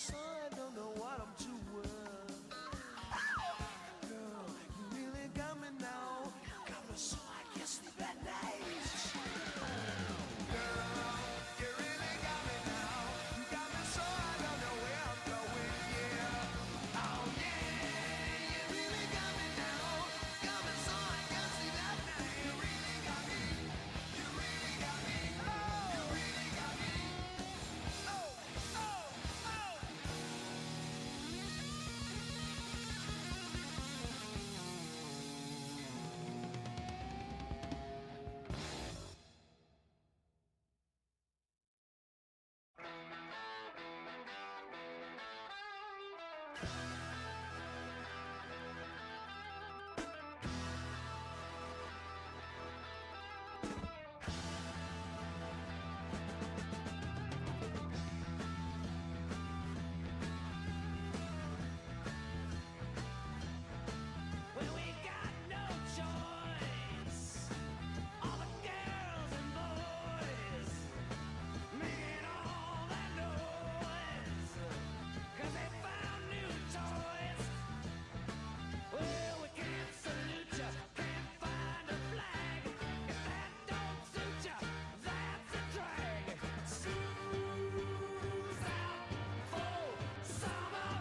so I don't know what I'm doing. Girl, you really got me now. Got me so I can't sleep at night. Girl, you really got me now. You got me so I don't know where I'm going, yeah. Oh yeah, you really got me now. Got me so I can't sleep at night. You really got me. You really got me. Oh, you really got me. Oh, oh, oh. When we got no choice, all the girls and boys making all that noise, 'cause they found new toys. Well, we can't salute ya, can't find a flag. If that don't suit ya, that's a drag. School's out for summer.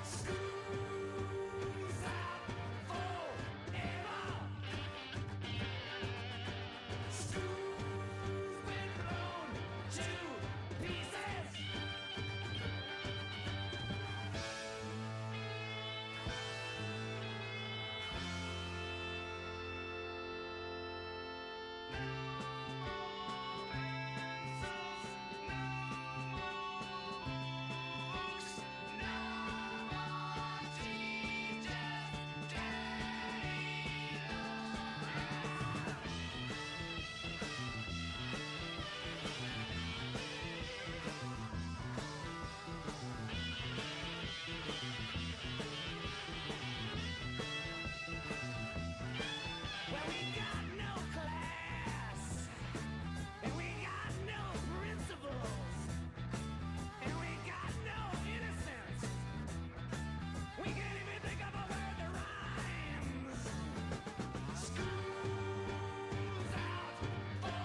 School's out forever. School's been blown to pieces. Well, we got no class, and we got no principles, and we got no innocence. We can't even think of a word that rhymes. School's out for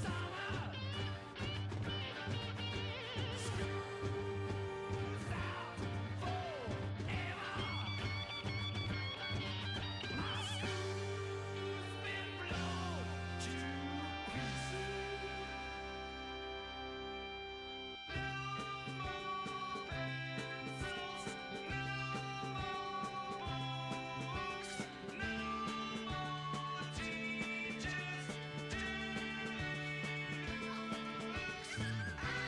summer. School's out forever. My school's been blown to pieces. No more pencils, no more books, no more teachers, looks out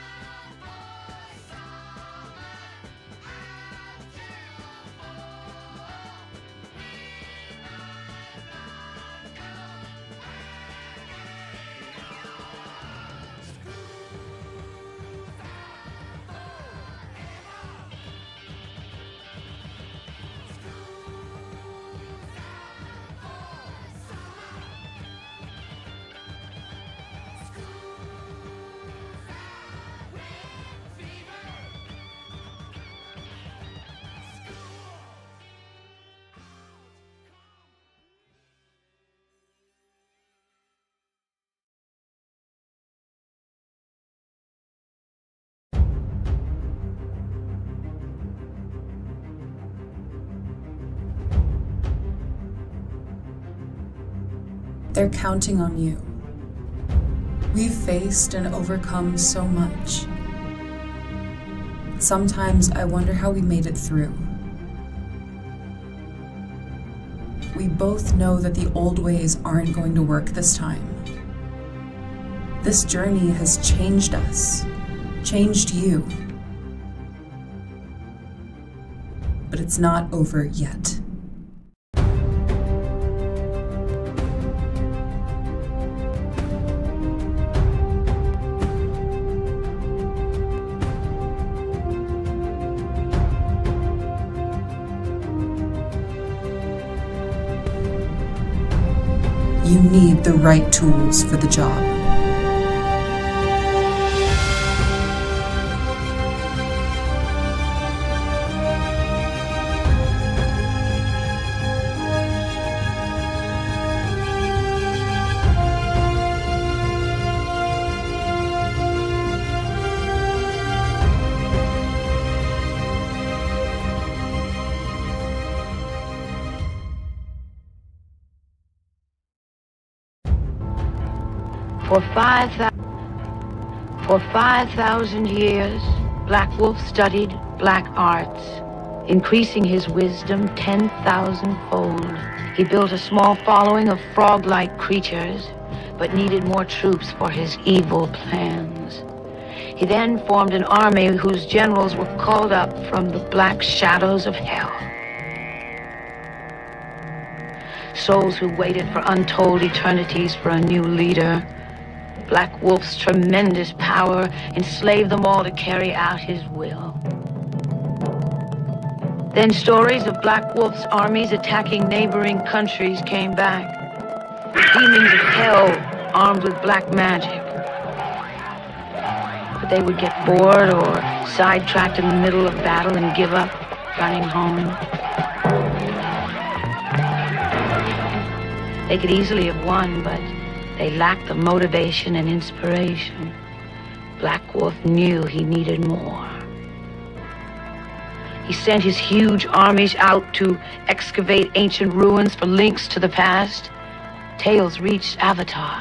for summer, out to fall. We might not go anymore. School's out forever. School's out for summer. School's out with fever. They're counting on you. We've faced and overcome so much. Sometimes I wonder how we made it through. We both know that the old ways aren't going to work this time. This journey has changed us, changed you. But it's not over yet. You need the right tools for the job. For 5,000 years, Black Wolf studied black arts, increasing his wisdom 10,000-fold. He built a small following of frog-like creatures, but needed more troops for his evil plans. He then formed an army whose generals were called up from the black shadows of hell. Souls who waited for untold eternities for a new leader. Black Wolf's tremendous power enslaved them all to carry out his will. Then stories of Black Wolf's armies attacking neighboring countries came back. Demons of hell armed with black magic. But they would get bored or sidetracked in the middle of battle and give up, running home. They could easily have won, but they lacked the motivation and inspiration. Black Wolf knew he needed more. He sent his huge armies out to excavate ancient ruins for links to the past. Tales reached Avatar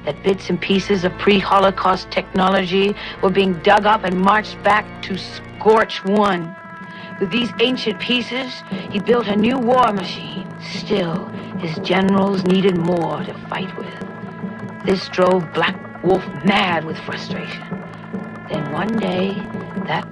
that bits and pieces of pre-Holocaust technology were being dug up and marched back to Scorch One. With these ancient pieces, he built a new war machine. Still, his generals needed more to fight with. This drove Black Wolf mad with frustration. Then one day, that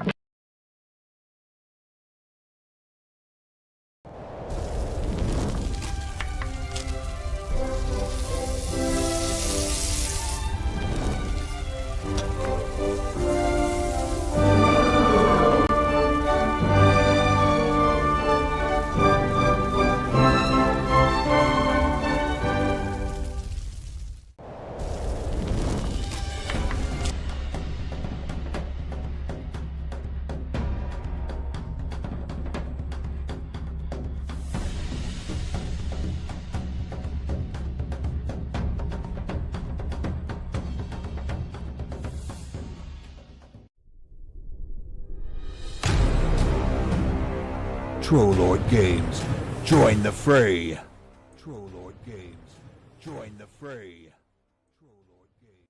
Trollord Games, join the fray. Trollord Games, join the fray. Trollord Games,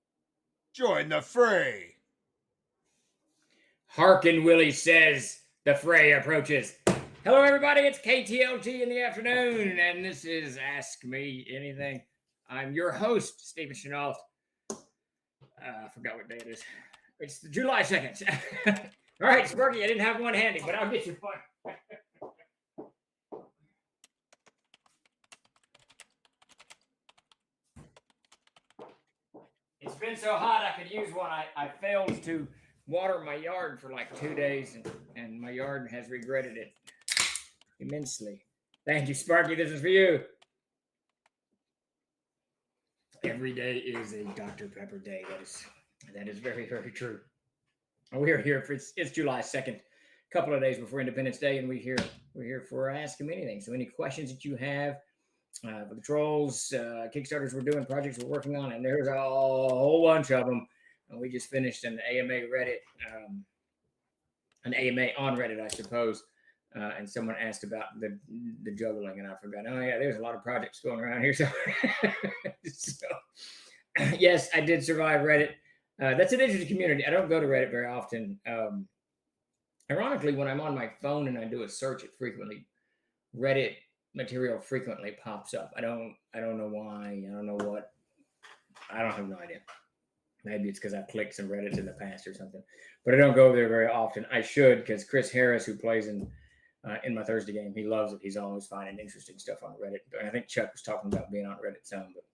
join the fray. Harkin Willie says the fray approaches. Hello, everybody. It's KTLG in the afternoon, and this is Ask Me Anything. I'm your host, Stephen Chenault. I forgot what day it is. It's July 2nd. All right, Sparky, I didn't have one handy, but I'll get you one. It's been so hot I could use one. I failed to water my yard for like 2 days, and my yard has regretted it immensely. Thank you, Sparky. This is for you. Every day is a Dr. Pepper day. That is very, very true. We're here for it's July 2nd, a couple of days before Independence Day, and we're here for Ask Him Anything. So any questions that you have for the trolls, Kickstarters we're doing, projects we're working on, and there's a whole bunch of them. And we just finished an AMA Reddit, an AMA on Reddit, I suppose. And someone asked about the juggling, and I forgot. Oh yeah, there's a lot of projects going around here. So, yes, I did survive Reddit. That's an interesting community. I don't go to Reddit very often. Ironically, when I'm on my phone and I do a search, it frequently Reddit material frequently pops up. I don't know why. I don't know what. I don't have no idea. Maybe it's because I've clicked some Reddits in the past or something. But I don't go there very often. I should, because Chris Harris, who plays in my Thursday game, he loves it. He's always finding interesting stuff on Reddit. And I think Chuck was talking about being on Reddit some, but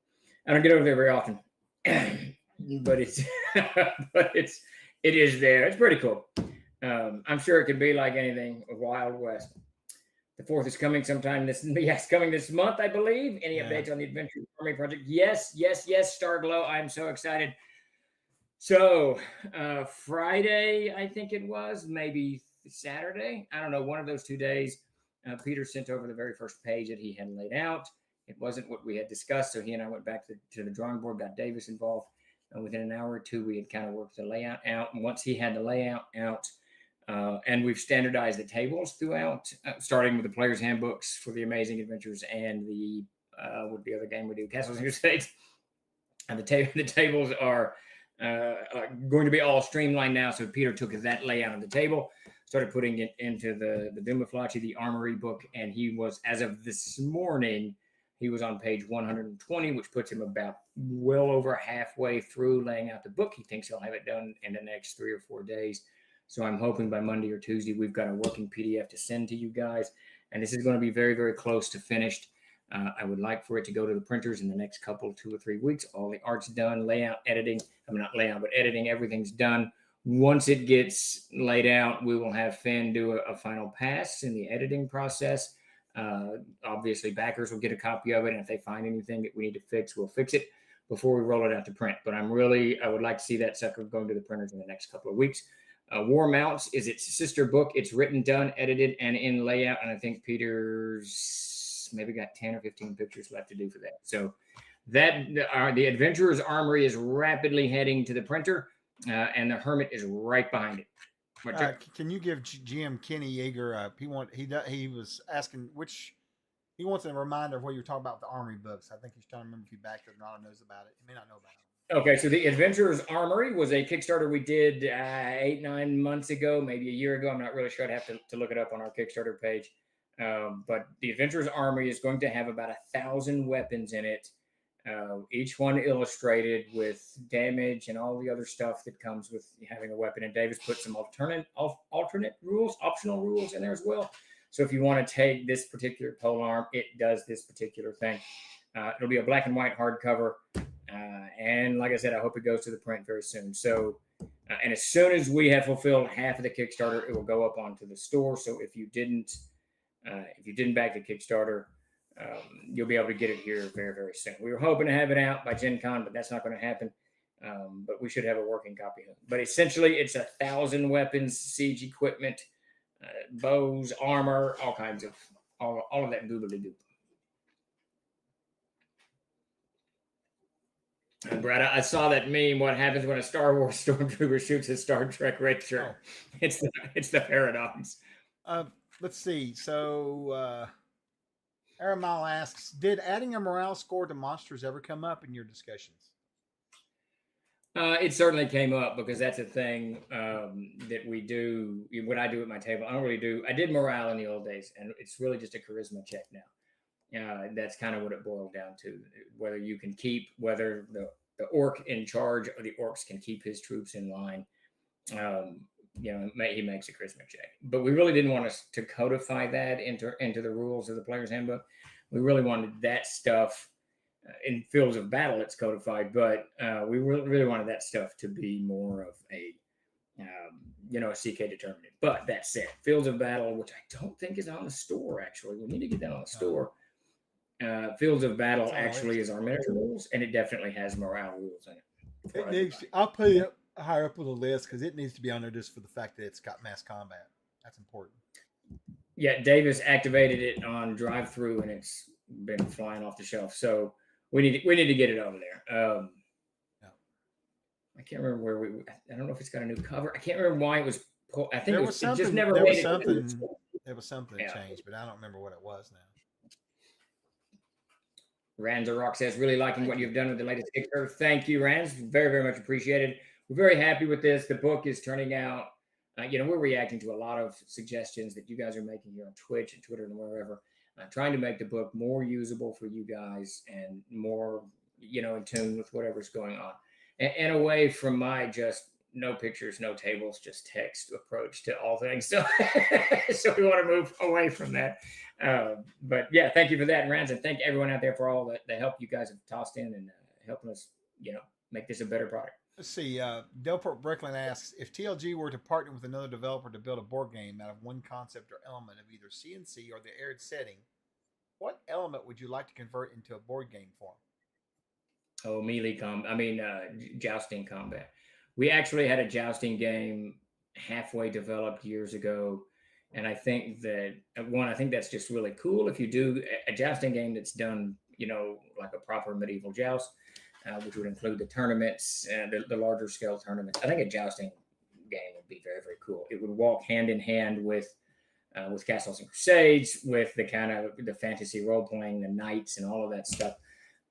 I don't get over there very often. but it is there. It's pretty cool. I'm sure it could be like anything, a Wild West. The 4th is coming sometime coming this month, I believe. Any updates on the Adventure Army project? Yes, Starglow. I'm so excited. So Friday, I think it was, maybe Saturday. I don't know, one of those 2 days, Peter sent over the very first page that he had laid out. It wasn't what we had discussed, so he and I went back to the drawing board, got Davis involved. And within an hour or two, we had kind of worked the layout out. And once he had the layout out, and we've standardized the tables throughout, starting with the player's handbooks for the Amazing Adventures and the other game we do, Castles and Crusades. And the tables are going to be all streamlined now. So Peter took that layout of the table, started putting it into the Dumaflaci, the Armory book, and he was, as of this morning, he was on page 120, which puts him about well over halfway through laying out the book. He thinks he'll have it done in the next 3 or 4 days. So I'm hoping by Monday or Tuesday, we've got a working PDF to send to you guys. And this is going to be very, very close to finished. I would like for it to go to the printers in the next couple, 2 or 3 weeks. All the art's done, layout, editing. I mean, not layout, but editing. Everything's done. Once it gets laid out, we will have Finn do a final pass in the editing process. Obviously, backers will get a copy of it, and if they find anything that we need to fix, we'll fix it before we roll it out to print. But I would like to see that sucker going to the printers in the next couple of weeks. War Mounts is its sister book. It's written, done, edited, and in layout. And I think Peter's maybe got 10 or 15 pictures left to do for that. So that the Adventurer's Armory is rapidly heading to the printer, and the Hermit is right behind it. Can you give GM Kenny Yeager? He was asking he wants a reminder of what you were talking about with the Armory books. I think he's trying to remember if you backed it or not. Knows about it. He may not know about it. Okay, so the Adventurer's Armory was a Kickstarter we did 8-9 months ago, maybe a year ago. I'm not really sure. I'd have to look it up on our Kickstarter page. But the Adventurer's Armory is going to have about 1,000 weapons in it, each one illustrated with damage and all the other stuff that comes with having a weapon. And Davis put some alternate rules, optional rules in there as well. So if you want to take this particular polearm, it does this particular thing. It'll be a black and white hardcover. And like I said, I hope it goes to the print very soon. So, and as soon as we have fulfilled half of the Kickstarter, it will go up onto the store. So if you didn't back the Kickstarter, you'll be able to get it here very, very soon. We were hoping to have it out by Gen Con, but that's not going to happen. But we should have a working copy of it. But essentially, it's 1,000 weapons, siege equipment, bows, armor, all kinds of all of that doobly-doo. And Brad, I saw that meme. What happens when a Star Wars stormtrooper shoots a Star Trek red shirt? Oh. It's the paradox. Let's see. So, Aramile asks, did adding a morale score to monsters ever come up in your discussions? It certainly came up because that's a thing that we do. What I do at my table, I did morale in the old days, and it's really just a charisma check now. That's kind of what it boiled down to. Whether the orc in charge of the orcs can keep his troops in line. He makes a charisma check. But we really didn't want us to codify that into the rules of the player's handbook. We really wanted that stuff in fields of battle. It's codified, but we really wanted that stuff to be more of a CK determinant. But that said, fields of battle, which I don't think is on the store. Actually, we need to get that on the store. Fields of Battle actually is our miniature rules, and it definitely has morale rules in it. I'll put it higher up on the list because it needs to be on there just for the fact that it's got mass combat. That's important. Yeah, Davis activated it on drive-through, and it's been flying off the shelf. So we need to get it over there. I can't remember I don't know if it's got a new cover. I can't remember why it was. I think it just never. There was something that changed, but I don't remember what it was now. Ranzarok says, really liking what you've done with the latest Kickstarter. Thank you, Ranz. Very, very much appreciated. We're very happy with this. The book is turning out, we're reacting to a lot of suggestions that you guys are making here on Twitch and Twitter and wherever, trying to make the book more usable for you guys and more, in tune with whatever's going on. And away from my just no pictures, no tables, just text approach to all things. So, so we want to move away from that. But yeah, thank you for that, Rans, and thank everyone out there for all the help you guys have tossed in and helping us, make this a better product. Let's see. Delport Bricklin asks, if TLG were to partner with another developer to build a board game out of one concept or element of either CNC or the aired setting, what element would you like to convert into a board game form? Oh, jousting combat. We actually had a jousting game halfway developed years ago. And I think that's just really cool. If you do a jousting game that's done, like a proper medieval joust, which would include the tournaments and the larger scale tournaments. I think a jousting game would be very, very cool. It would walk hand in hand with Castles and Crusades, with the kind of the fantasy role playing, the knights and all of that stuff.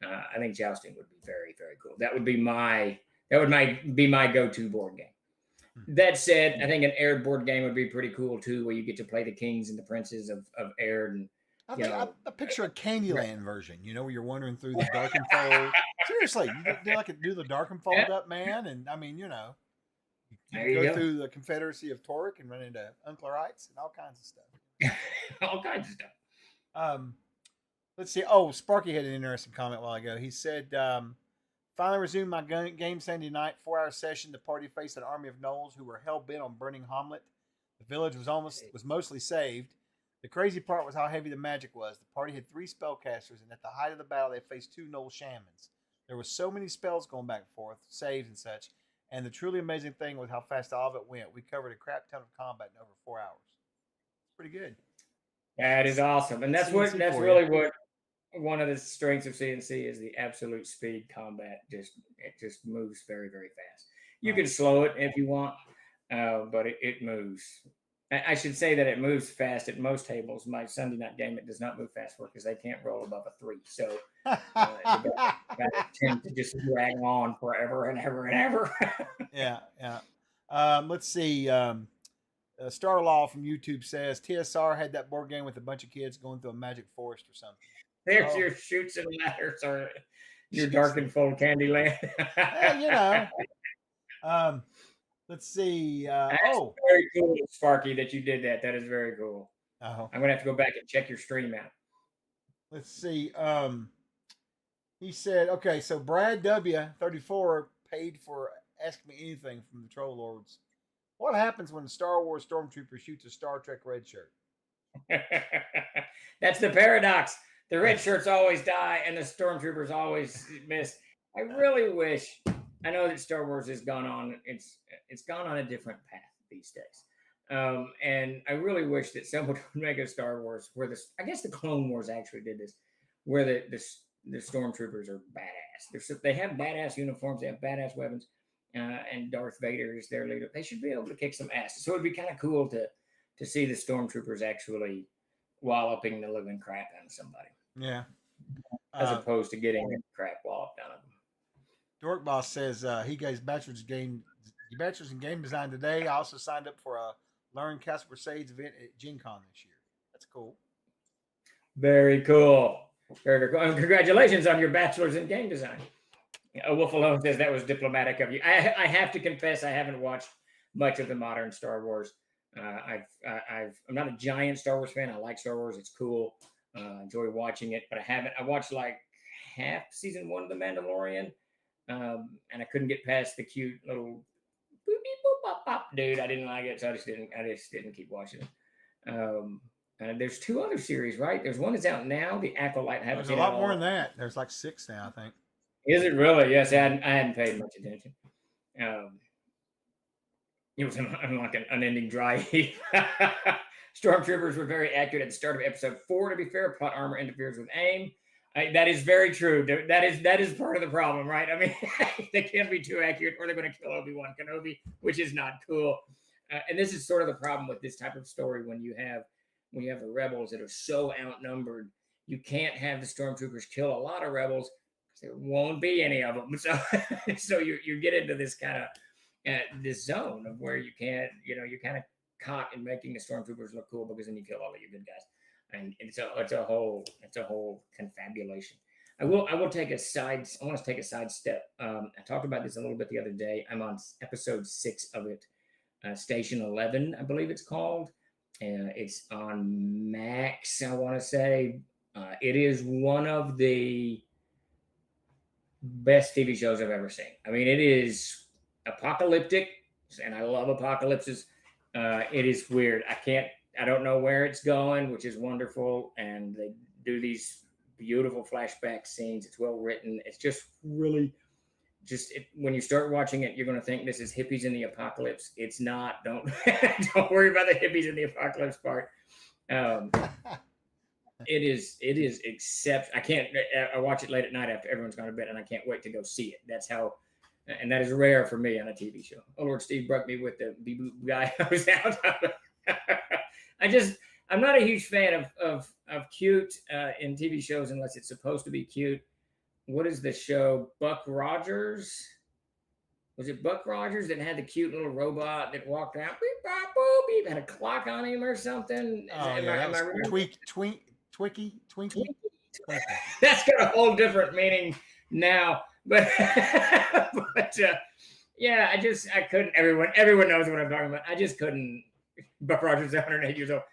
I think jousting would be very, very cool. That would be my go-to board game. That said, I think an aired board game would be pretty cool too, where you get to play the kings and the princes of aired, and I picture a Candyland version, where you're wandering through the Darkenfold. Seriously, you do the Darkenfold up, man, and I mean, you there you go go. through the Confederacy of Torque and run into Unclerites and all kinds of stuff. All kinds of stuff. Let's see. Oh, Sparky had an interesting comment a while ago. He said, finally resumed my game Sunday night, 4-hour session. The party faced an army of gnolls who were hell-bent on burning Hamlet. The village was mostly saved. The crazy part was how heavy the magic was. The party had 3 spellcasters, and at the height of the battle, they faced 2 gnoll shamans. There was so many spells going back and forth, saves and such, and the truly amazing thing was how fast all of it went. We covered a crap ton of combat in over 4 hours. Pretty good. That is awesome, and that's really what one of the strengths of CNC is, the absolute speed combat. It just moves very, very fast. You can slow it if you want, but it moves. I should say that it moves fast at most tables. My Sunday night game, it does not move fast for because they can't roll above a 3. So the guys tend to just drag on forever and ever and ever. Yeah. Let's see. Starlaw from YouTube says TSR had that board game with a bunch of kids going through a magic forest or something. There's your Chutes and Ladders or your Darkenfold Candyland. Let's see. That's very cool, Sparky, that you did that. That is very cool. Oh. I'm gonna have to go back and check your stream out. Let's see. He said, okay, so Brad W34 paid for Ask Me Anything from the Troll Lords. What happens when a Star Wars stormtrooper shoots a Star Trek red shirt? That's the paradox. The red shirts always die and the stormtroopers always miss. I really wish. I know that Star Wars has gone on. It's gone on a different path these days, and I really wish that someone would make a Star Wars where I guess the Clone Wars actually did this, where the stormtroopers are badass. They have badass uniforms. They have badass weapons, and Darth Vader is their leader. They should be able to kick some ass. So it'd be kind of cool to see the stormtroopers actually walloping the living crap out of somebody. Yeah. As opposed to getting the crap walloped out of them. Dork Boss says he gets bachelor's in game design today. I also signed up for a Learn Castle Crusades event at Gen Con this year. That's cool. Very cool. Very cool. And congratulations on your bachelor's in game design. Wolf Alone says that was diplomatic of you. I have to confess I haven't watched much of the modern Star Wars. I'm not a giant Star Wars fan. I like Star Wars. It's cool. Enjoy watching it, but I watched like half season 1 of The Mandalorian. And I couldn't get past the cute little boop beep boop pop pop dude. I didn't like it, so I just didn't keep watching it. And there's 2 other series, right? There's one that's out now, The Acolyte. There's a lot more than that. There's like 6 now, I think. Is it really? Yes, I hadn't paid much attention. It was like an unending dry heat. Stormtroopers were very accurate at the start of episode 4. To be fair, plot armor interferes with aim. That is very true. That is part of the problem, right? I mean, they can't be too accurate, or they're going to kill Obi-Wan Kenobi, which is not cool. And this is sort of the problem with this type of story when you have the rebels that are so outnumbered. You can't have the stormtroopers kill a lot of rebels because there won't be any of them. So you get into this kind of this zone of where you can't, you're kind of caught in making the stormtroopers look cool because then you kill all of your good guys. And it's a whole confabulation. I want to take a side step. I talked about this a little bit the other day. I'm on episode 6 of it, Station 11, I believe it's called. It's on Max, I want to say. It is one of the best TV shows I've ever seen. I mean, it is apocalyptic, and I love apocalypses. It is weird. I don't know where it's going, which is wonderful. And they do these beautiful flashback scenes. It's well written. It's just really when you start watching it, you're going to think this is hippies in the apocalypse. It's not. Don't worry about the hippies in the apocalypse part. It is except I watch it late at night after everyone's gone to bed, and I can't wait to go see it. That's how, and that is rare for me on a TV show. Oh, Lord Steve broke me with the beep guy. I was out. I'm not a huge fan of cute in TV shows unless it's supposed to be cute. what is the show? Buck Rogers. Was it Buck Rogers that had the cute little robot that walked around, beep, bop, boop, beep, had a clock on him or something? Oh yeah, that was Twinkie. That's got a whole different meaning now, but yeah, I couldn't. Everyone knows what I'm talking about. I just couldn't. Buck Rogers is 108 years old.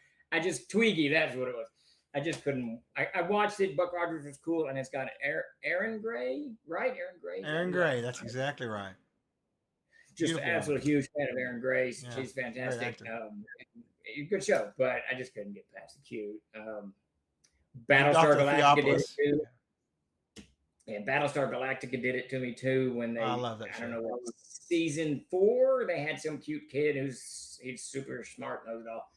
Twiggy. That's what it was. I just couldn't. I watched it. Buck Rogers was cool, and it's got Aaron Gray, right? Aaron Gray. Aaron Gray. That's exactly right. Just an absolute huge fan of Aaron Gray. Yeah, She's fantastic. Good show, but I just couldn't get past the cute. Battlestar Galactica did it too. Yeah, Battlestar Galactica did it to me too when they. I love that show. I don't know what season 4. They had some cute kid he's super smart, knows it all.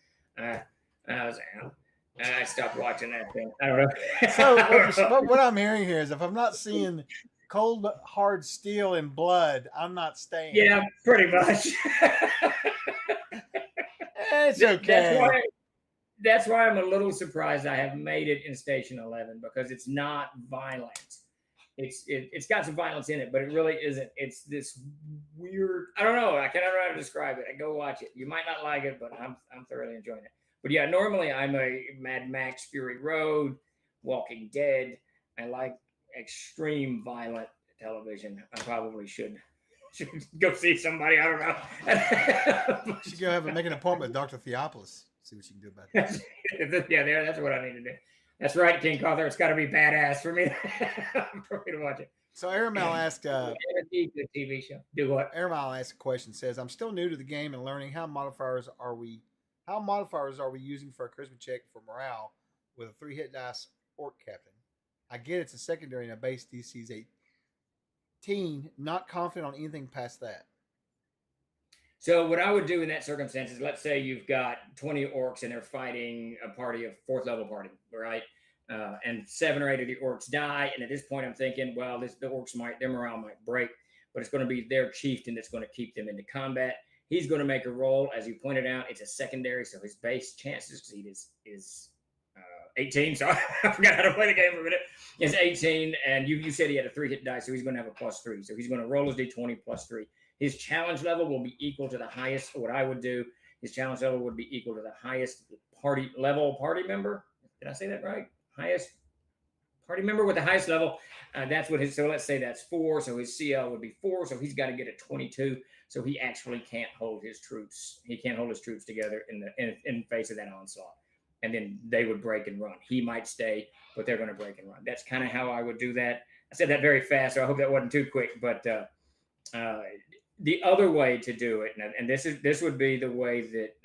I was out. I stopped watching that thing. I don't know. So what I'm hearing here is if I'm not seeing cold hard steel and blood, I'm not staying. Yeah, pretty much. It's okay. That's why I'm a little surprised I have made it in Station 11 because it's not violent. It's got some violence in it, but it really isn't. It's this weird. I don't know. I cannot know how to describe it. Go watch it. You might not like it, but I'm thoroughly enjoying it. But yeah, normally I'm a Mad Max, Fury Road, Walking Dead. I like extreme violent television. I probably should go see somebody. I don't know. You should go make an appointment with Dr. Theopolis. See what you can do about that. Yeah, that's what I need to do. That's right, King Cawthor. It's got to be badass for me to watch it. So Airmail asked, the TV show. Do what? Airmail asked a question. Says, I'm still new to the game and learning how modifiers are we using for a charisma check for morale with a 3-hit dice orc captain. I get it's a secondary and a base DC's 18. Not confident on anything past that. So what I would do in that circumstance is, let's say you've got 20 orcs and they're fighting a party of 4th level party, right? And 7 or 8 of the orcs die. And at this point, I'm thinking, well, the orcs their morale might break, but it's going to be their chieftain that's going to keep them into combat. He's going to make a roll, as you pointed out. It's a secondary, so his base chances to succeed is 18. So I forgot how to play the game for a minute. It's 18, and you said he had a 3-hit die, so he's going to have a +3. So he's going to roll his d20 +3. His challenge level will be equal to the highest. What I would do, his challenge level would be equal to the highest party member. Did I say that right? Highest party member with the highest level. That's what so let's say that's 4. So his CL would be 4. So he's got to get a 22. So he actually can't hold his troops. He can't hold his troops together in face of that onslaught. And then they would break and run. He might stay, but they're going to break and run. That's kind of how I would do that. I said that very fast, so I hope that wasn't too quick. But the other way to do it, and this would be the way that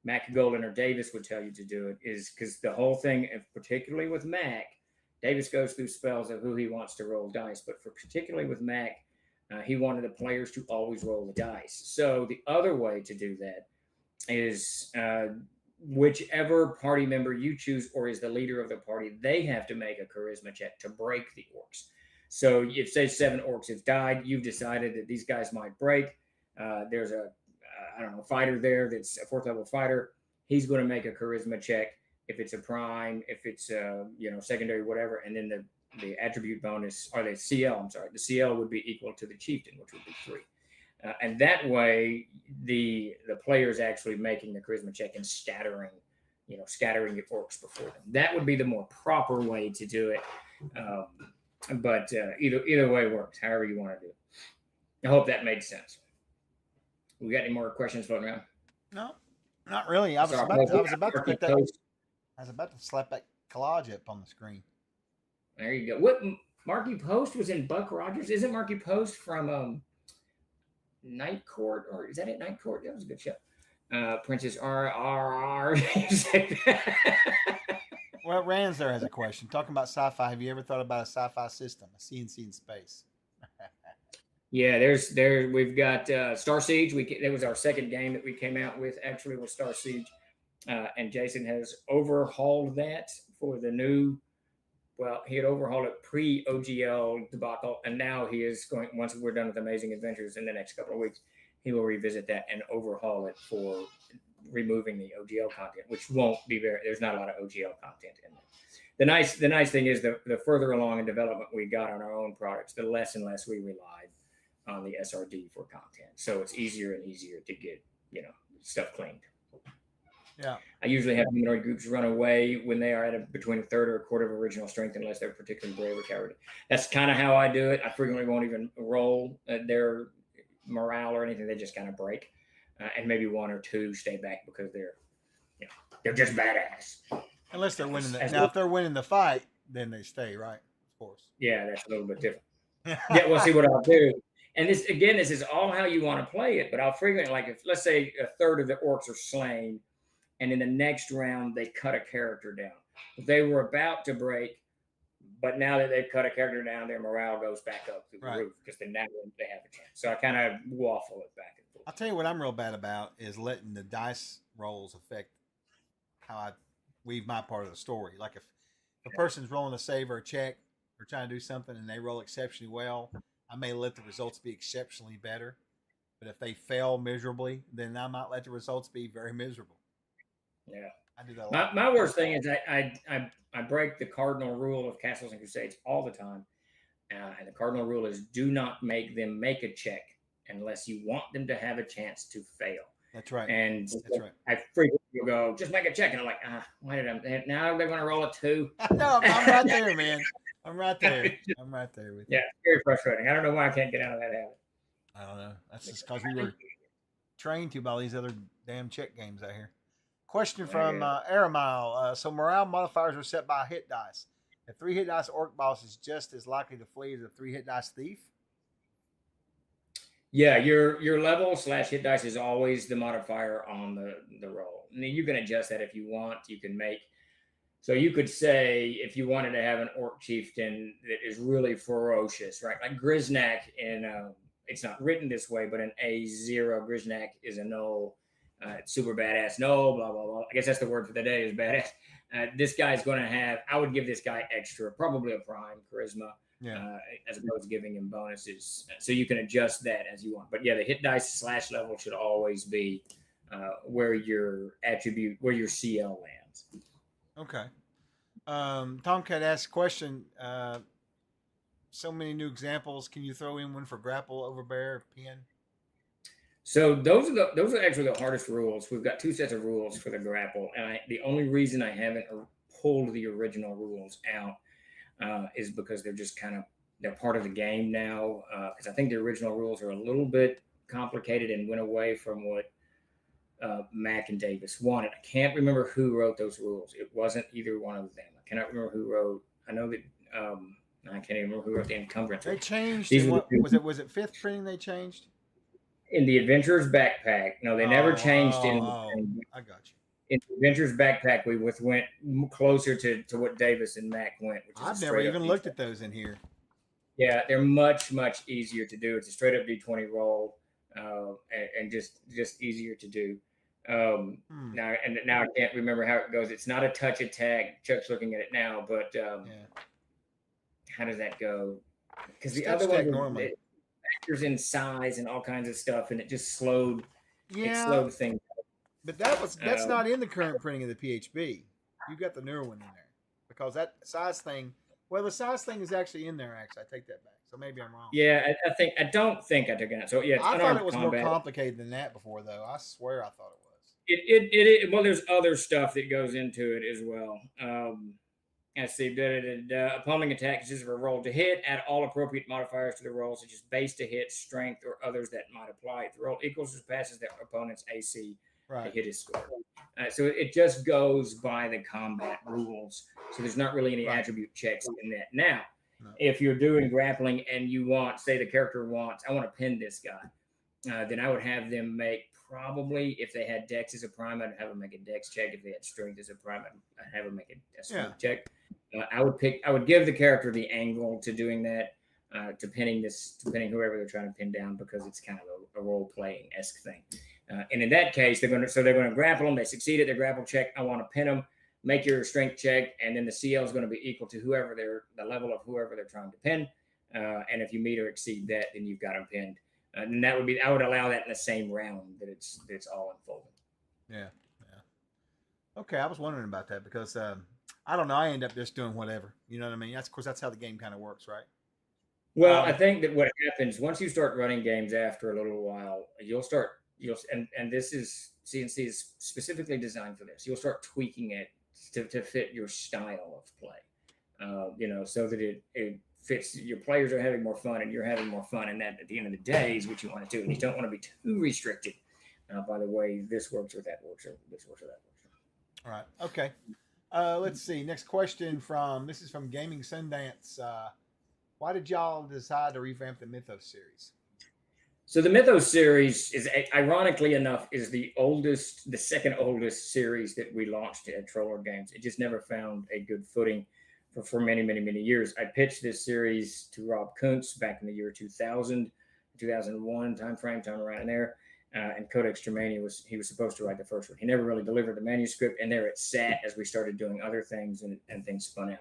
Mac Golden or Davis would tell you to do it, is because the whole thing, particularly with Mac, Davis goes through spells of who he wants to roll dice, but particularly with Mac, he wanted the players to always roll the dice. So the other way to do that is whichever party member you choose or is the leader of the party, they have to make a charisma check to break the orcs. So if, say, 7 orcs have died, you've decided that these guys might break. There's a fighter there that's a 4th level fighter. He's going to make a charisma check if it's a prime, if it's secondary, whatever, and then the attribute bonus, or the CL, the CL would be equal to the chieftain, which would be 3. And that way, the player's actually making the charisma check and scattering the orcs before them. That would be the more proper way to do it. But either way works, however you want to do it. I hope that made sense. We got any more questions floating around? No, not really. I was about to slap that collage up on the screen. There you go. What Marky Post was in Buck Rogers? Isn't Marky Post from Night Court, or is that it? Night Court? That was a good show. Princess RRR. Well, Rans there has a question. Talking about sci-fi, have you ever thought about a sci-fi system, a CNC in space? Yeah, we've got Star Siege. That was our second game that we came out with, actually, was Star Siege. And Jason has overhauled that for the new, well, he had overhauled it pre-OGL debacle, and now he is going, once we're done with Amazing Adventures in the next couple of weeks, he will revisit that and overhaul it for removing the OGL content, which won't be there's not a lot of OGL content in there. the nice thing is the further along in development we got on our own products, the less and less we relied on the SRD for content. So it's easier and easier to get stuff cleaned. Yeah. I usually have humanoid groups run away when they are at between a third or a quarter of original strength, unless they're particularly brave or cowardly. That's kind of how I do it. I frequently won't even roll their morale or anything; they just kind of break, and maybe one or two stay back because they're just badass. Unless they're winning if they're winning the fight, then they stay, right? Of course. Yeah, that's a little bit different. Yeah, well, see what I'll do. And this is all how you want to play it. But I'll frequently, like, if let's say a third of the orcs are slain, and in the next round they cut a character down. They were about to break, but now that they've cut a character down, their morale goes back up through the roof because they have a chance. So I kind of waffle it back and forth. I'll tell you what I'm real bad about is letting the dice rolls affect how I weave my part of the story. Like if a person's rolling a save or a check or trying to do something and they roll exceptionally well, I may let the results be exceptionally better. But if they fail miserably, then I might let the results be very miserable. Yeah, I do that a lot. My worst thing is I break the cardinal rule of Castles and Crusades all the time, and the cardinal rule is do not make them make a check unless you want them to have a chance to fail. That's right. And that's right. I frequently will go, just make a check, and I'm like, why did now they're going to roll a 2? No, I'm right there, man. I'm right there. I'm right there with you. Yeah, it's very frustrating. I don't know why I can't get out of that habit. I don't know. That's just because we were trained to by these other damn check games out here. Question from Aramile. So morale modifiers are set by hit dice. A 3 hit dice orc boss is just as likely to flee as a 3 hit dice thief? Yeah, your level / hit dice is always the modifier on the roll. And you can adjust that if you want. You can make, so you could say if you wanted to have an orc chieftain that is really ferocious, right? Like Grisnak it's not written this way, but an A0 Grisnak is a null, super badass null, blah, blah, blah. I guess that's the word for the day is badass. This guy's going to have, I would give this guy extra, probably a prime charisma. Yeah. As opposed to giving him bonuses. So you can adjust that as you want. But yeah, the hit dice / level should always be where your CL lands. Okay. Tomcat asked a question. So many new examples. Can you throw in one for grapple, overbear, pin? So those are actually the hardest rules. We've got 2 sets of rules for the grapple, and the only reason I haven't pulled the original rules out is because they're part of the game now. Because I think the original rules are a little bit complicated and went away from what Mac and Davis wanted. I can't remember who wrote those rules. It wasn't either one of them. I cannot remember who wrote. I know that I can't even remember who wrote the encumbrance. They changed. Was it 5th printing they changed? In the Adventurer's Backpack. No, they never changed it. I got you. In the Adventurer's Backpack, we went closer to what Davis and Mac went. Which is I've never even looked at those in here. Yeah, they're much, much easier to do. It's a straight up D20 roll, and just easier to do. Now I can't remember how it goes. It's not a touch attack. Chuck's looking at it now, but how does that go? Because the other one normally factors in size and all kinds of stuff, and it just slowed. Yeah, it slowed things. But that's not in the current printing of the PHB. You got the newer one in there because that size thing. Well, the size thing is actually in there. Actually, I take that back. So maybe I'm wrong. Yeah, I don't think I took it out. So yeah, I thought it was more complicated than that before, though. I swear I thought it was. Well, there's other stuff that goes into it as well. Let's see. Opposing attack is for a roll to hit. Add all appropriate modifiers to the roll, such as base to hit, strength, or others that might apply. If the roll equals or surpasses the opponent's AC, the hit is scored. So it just goes by the combat rules. So there's not really any attribute checks in that. Now, if you're doing grappling and you want, say the character wants, I want to pin this guy, then I would have them make probably, if they had dex as a prime, I'd have them make a dex check. If they had strength as a prime, I'd have them make a strength check. I would give the character the angle to doing that, to pinning whoever they're trying to pin down, because it's kind of a role playing esque thing. And in that case, they're going to grapple them. They succeed at their grapple check. I want to pin them. Make your strength check, and then the CL is going to be equal to the level of whoever they're trying to pin. And if you meet or exceed that, then you've got them pinned. And I would allow that in the same round that it's all unfolding. Yeah. Okay, I was wondering about that because I I don't know. I end up just doing whatever. You know what I mean? That's, of course, that's how the game kind of works, right? Well, I Um, think that what happens once you start running games after a little while, and this is CNC is specifically designed for this. You'll start tweaking it to fit your style of play. So that it fits. Your players are having more fun, and you're having more fun, and that at the end of the day is what you want to do. And you don't want to be too restricted by the way this works or that works or this works or that works. all right. Okay. Let's see. Next question this is from Gaming Sundance. Why did y'all decide to revamp the Mythos series? So the Mythos series is, ironically enough, is the second oldest series that we launched at Troller Games. It just never found a good footing for many, many, many years. I pitched this series to Rob Kuntz back in the year 2000, 2001 time around there. And Codex Germania was supposed to write the first one. He never really delivered the manuscript, and there it sat as we started doing other things and things spun out.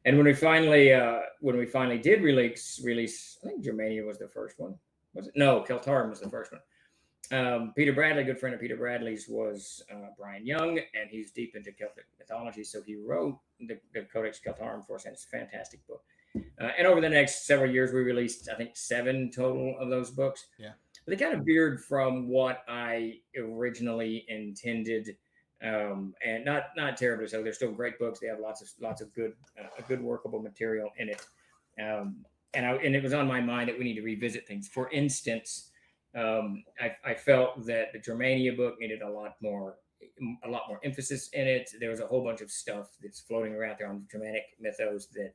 And when we finally did release, I think Germania was the first one. Was it? No, Keltarum was the first one. Peter Bradley, good friend of Peter Bradley's, was Brian Young, and he's deep into Celtic mythology. So he wrote the Codex Keltarum for us, and it's a fantastic book. And over the next several years, we released, I think, 7 total of those books. Yeah. But they kind of veered from what I originally intended, and not terribly so. They're still great books. They have lots of good workable material in it. And it was on my mind that we need to revisit things. For instance, I felt that the Germania book needed a lot more emphasis in it. There was a whole bunch of stuff that's floating around there on Germanic mythos that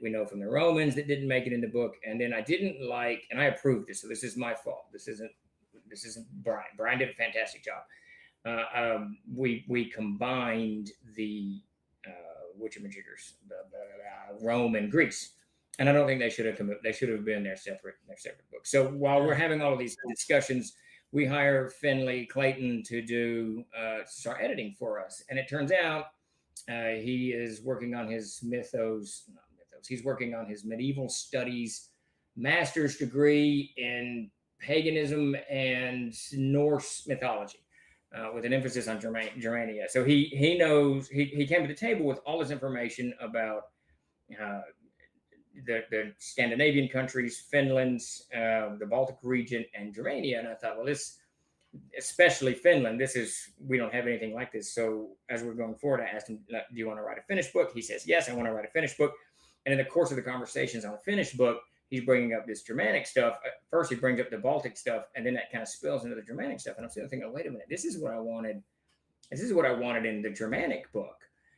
we know from the Romans that didn't make it in the book. And then I didn't like, and I approved this, so this is my fault. This isn't Brian. Brian did a fantastic job. We combined the witchamajiggers, Rome and Greece. And I don't think they should have been their separate books. So while we're having all of these discussions, we hire Finley Clayton to start editing for us. And it turns out he is working on his he's working on his medieval studies master's degree in paganism and Norse mythology, with an emphasis on Germania. So he knows, he came to the table with all this information about the Scandinavian countries, Finland, the Baltic region, and Germania. And I thought, well, especially Finland, we don't have anything like this. So as we're going forward, I asked him, do you want to write a finished book? He says, yes, I want to write a finished book. And in the course of the conversations on the finished book, he's bringing up this Germanic stuff. First, he brings up the Baltic stuff, and then that kind of spills into the Germanic stuff. And I'm sitting there thinking, wait a minute, this is what I wanted. This is what I wanted in the Germanic book.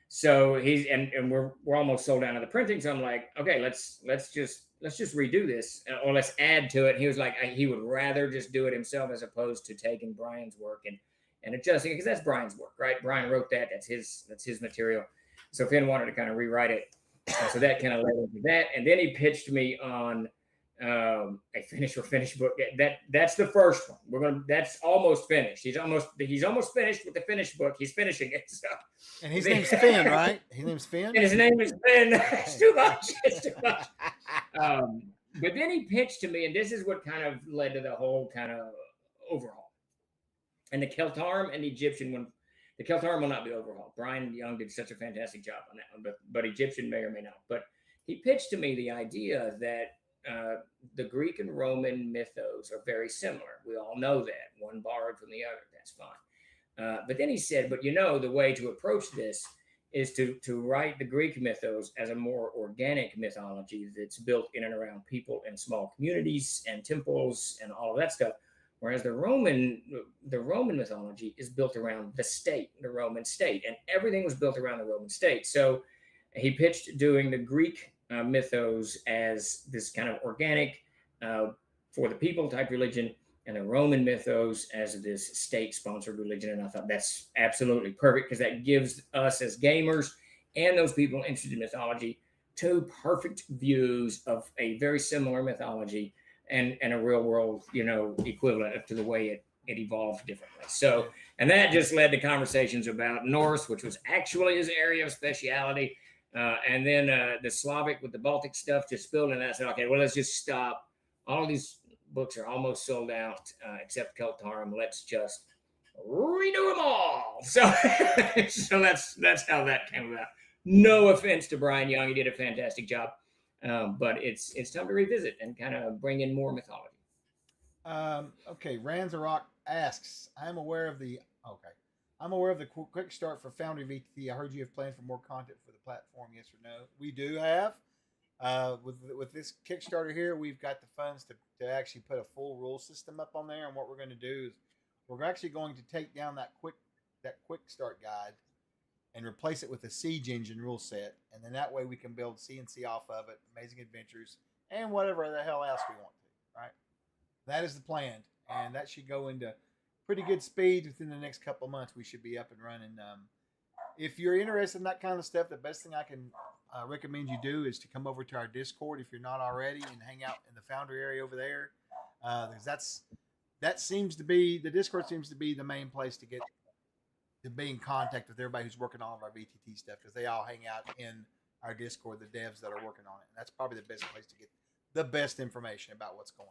So we're almost sold out of the printing. So I'm like, okay, let's just redo this, or let's add to it. And he was like, he would rather just do it himself as opposed to taking Brian's work and adjusting it, because that's Brian's work, right? Brian wrote that. That's his material. So Finn wanted to kind of rewrite it. So that kind of led into that. And then he pitched me on a finished book. That's the first one. That's almost finished. He's almost finished with the finished book. He's finishing it. So. And his name's Finn, right? His name's Finn. And his name is Finn. It's too much. It's too much. But then he pitched to me, and this is what kind of led to the whole kind of overhaul. And the Keltarum and the Egyptian one. The Keltarum will not be overhauled. Brian Young did such a fantastic job on that one, but Egyptian may or may not. But he pitched to me the idea that the Greek and Roman mythos are very similar. We all know that. One borrowed from the other. That's fine. But then he said, but the way to approach this is to write the Greek mythos as a more organic mythology that's built in and around people and small communities and temples and all of that stuff. Whereas the Roman mythology is built around the Roman state, and everything was built around the Roman state. So he pitched doing the Greek mythos as this kind of organic, for the people type religion, and the Roman mythos as this state-sponsored religion. And I thought that's absolutely perfect, because that gives us as gamers and those people interested in mythology 2 perfect views of a very similar mythology and a real world, equivalent to the way it evolved differently. So, and that just led to conversations about Norse, which was actually his area of speciality. And then the Slavic with the Baltic stuff just spilled in that. I said, okay, well, let's just stop. All these books are almost sold out, except Keltarum. Let's just redo them all. So, so that's how that came about. No offense to Brian Young, he did a fantastic job, but it's time to revisit and kind of bring in more mythology. Okay, Ranzarok asks, okay. I'm aware of the quick start for Foundry VTT. I heard you have planned for more content for the platform. Yes or no? We do have. With this Kickstarter here, we've got the funds to actually put a full rule system up on there. And what we're going to do is we're actually going to take down that quick start guide and replace it with a Siege Engine rule set, and then that way we can build CNC off of it, Amazing Adventures, and whatever the hell else we want to. Right? That is the plan, and that should go into pretty good speed within the next couple of months. We should be up and running. If you're interested in that kind of stuff, the best thing I can recommend you do is to come over to our Discord if you're not already, and hang out in the Foundry area over there, because that seems to be the Discord seems to be the main place to get to be in contact with everybody who's working on all of our VTT stuff, because they all hang out in our Discord, the devs that are working on it. And that's probably the best place to get the best information about what's going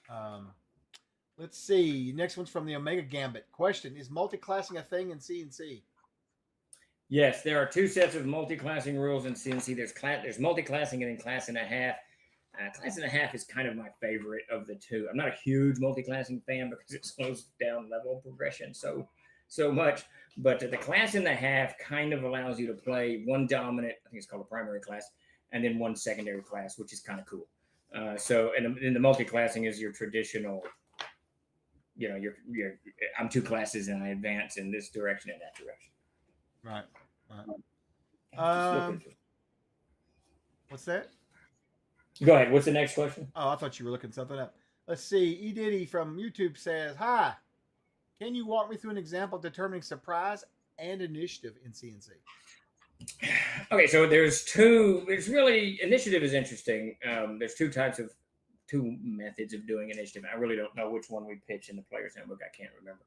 on. Let's see. Next one's from the Omega Gambit. Question: is multi-classing a thing in CNC? Yes, there are two sets of multi-classing rules in CNC. There's multi-classing and then class and a half. Class and a half is kind of my favorite of the two. I'm not a huge multi-classing fan because it slows down level progression so much. But the class and a half kind of allows you to play one dominant, I think it's called a primary class, and then one secondary class, which is kind of cool. And the multi-classing is your traditional, I'm two classes and I advance in this direction and that direction. Right. What's that? Go ahead. What's the next question? Oh, I thought you were looking something up. Let's see. E Diddy from YouTube says, "Hi, can you walk me through an example of determining surprise and initiative in CNC?" Okay, so there's really initiative is interesting. There's two methods of doing initiative. I really don't know which one we pitch in the player's handbook. I can't remember.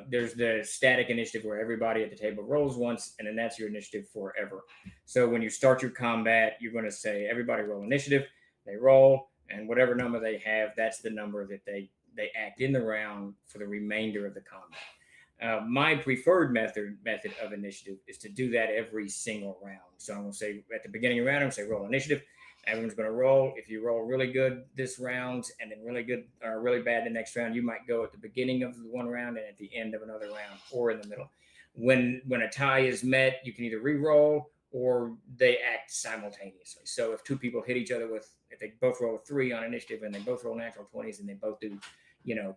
There's the static initiative where everybody at the table rolls once, and then that's your initiative forever. So when you start your combat, you're going to say, everybody roll initiative. They roll, and whatever number they have, that's the number that they act in the round for the remainder of the combat. My preferred method of initiative is to do that every single round. So I'm going to say at the beginning of the round, I'm going to say roll initiative. Everyone's going to roll. If you roll really good this round and then really good or really bad the next round, you might go at the beginning of the one round and at the end of another round, or in the middle. When a tie is met, you can either re-roll or they act simultaneously. So if two people hit each other if they both roll a 3 on initiative and they both roll natural 20s and they both do,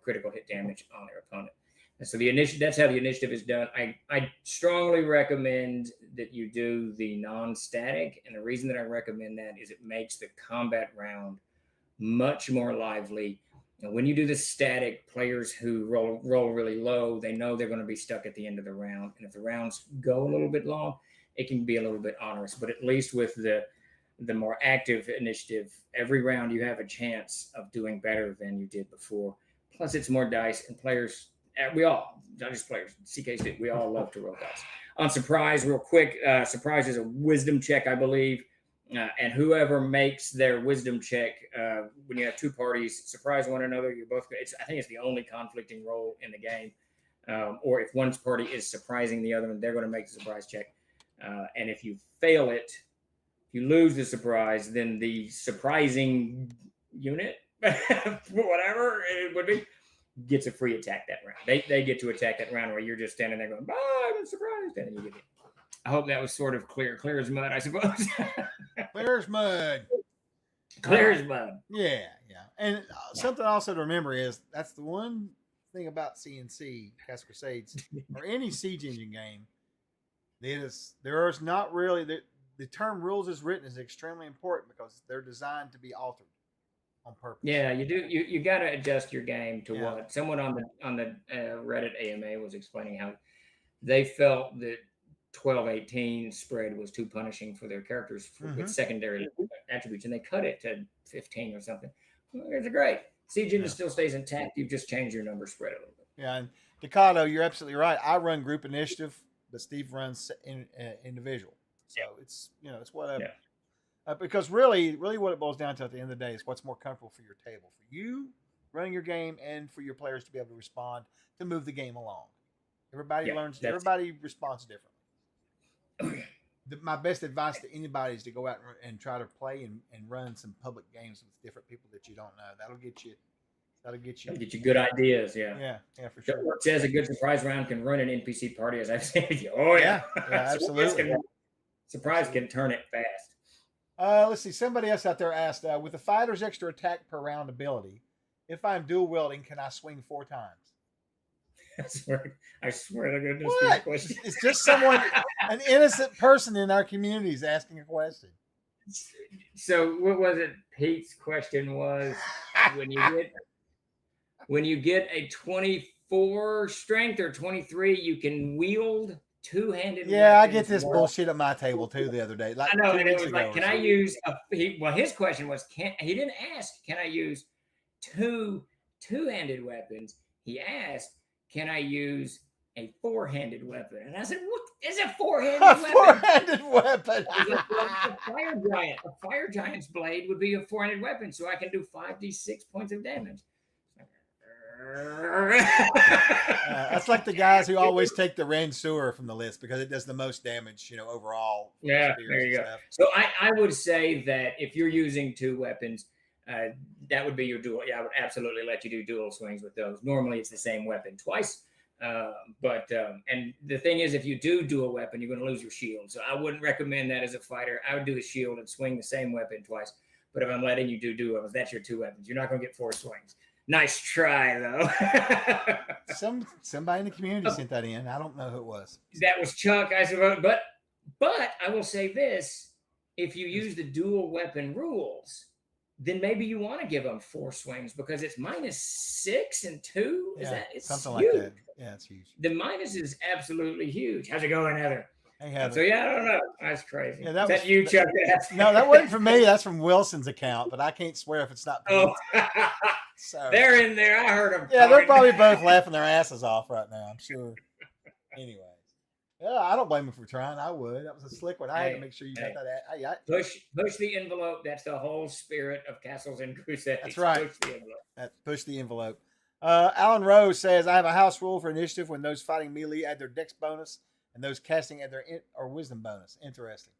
critical hit damage on their opponent. And so that's how the initiative is done. I strongly recommend that you do the non-static. And the reason that I recommend that is it makes the combat round much more lively. And when you do the static, players who roll really low, they know they're going to be stuck at the end of the round. And if the rounds go a little bit long, it can be a little bit onerous. But at least with the more active initiative, every round you have a chance of doing better than you did before. Plus, it's more dice, and players... not just players, CK we all love to roll dice. On surprise, real quick, surprise is a wisdom check, I believe. And whoever makes their wisdom check, when you have two parties surprise one another, I think it's the only conflicting roll in the game. Or if one's party is surprising the other one, they're going to make the surprise check. And if you fail it, if you lose the surprise, then the surprising unit, whatever it would be, gets a free attack that round. They get to attack that round where you're just standing there going, "Bye, I'm surprised," and then you get it. I hope that was sort of clear as mud, I suppose. Clear as mud. Clear as mud. Yeah. And something also to remember is that's the one thing about CNC, Cast Crusades, or any Siege Engine game. There is not really the term rules as written is extremely important because they're designed to be altered on purpose. Yeah, you do. You got to adjust your game to what someone on the Reddit AMA was explaining how they felt that 12-18 spread was too punishing for their characters with secondary attributes, and they cut it to 15 or something. Well, it's great. Siege Engine still stays intact. You've just changed your number spread a little bit. Yeah, and Decado, you're absolutely right. I run group initiative, but Steve runs individual. So it's whatever. Yeah. Because really what it boils down to at the end of the day is what's more comfortable for your table, for you running your game and for your players to be able to respond to move the game along. Everybody responds differently. My best advice to anybody is to go out and try to play and run some public games with different people that you don't know. That'll get you. That'll get you. That'll get you good ideas. Yeah. Yeah, for sure. It says a good surprise round can run an NPC party, as I've said. Oh yeah, absolutely. Surprise can turn it fast. Let's see. Somebody else out there asked, with the fighter's extra attack per round ability, if I'm dual wielding, can I swing 4 times? I swear to goodness, What? question. It's just someone, an innocent person in our community is asking a question. So what was it? Pete's question was when you get a 24 strength or 23, you can wield two-handed. Yeah, I get this bullshit at my table too the other day. Like I know, 2 and it weeks was ago. like, can I use his question was, he didn't ask, can I use two-handed weapons? He asked, can I use a 4-handed weapon? And I said, what is a 4-handed weapon? A 4-handed weapon. A fire giant's blade would be a 4-handed weapon, so I can do 5d6 points of damage. That's like the guys who always take the range sewer from the list because it does the most damage, overall. Yeah, there you go. So I would say that if you're using 2 weapons, that would be your dual. Yeah, I would absolutely let you do dual swings with those. Normally, it's the same weapon twice. And the thing is, if you do dual weapon, you're going to lose your shield. So I wouldn't recommend that as a fighter. I would do a shield and swing the same weapon twice. But if I'm letting you do dual weapons, that's your 2 weapons. You're not going to get 4 swings. Nice try, though. Somebody in the community sent that in. I don't know who it was. That was Chuck, I suppose. But I will say this: if you use the dual weapon rules, then maybe you want to give them 4 swings because it's -6 and 2. It's something huge. like that? Yeah, it's huge. The minus is absolutely huge. How's it going, Heather? Hey, Heather. So yeah, I don't know. That's crazy. Yeah, Is that you, Chuck? No, that wasn't from me. That's from Wilson's account, but I can't swear if it's not. Oh, so they're in there. I heard them. Yeah, they're probably both laughing their asses off right now. I'm sure. Anyway, yeah, I don't blame them for trying. I would. That was a slick one. I had to make sure you got that. Push the envelope. That's the whole spirit of Castles and Crusades. That's right. Push the envelope. Push the envelope. Alan Rose says, I have a house rule for initiative when those fighting melee add their dex bonus and those casting add their or wisdom bonus. Interesting.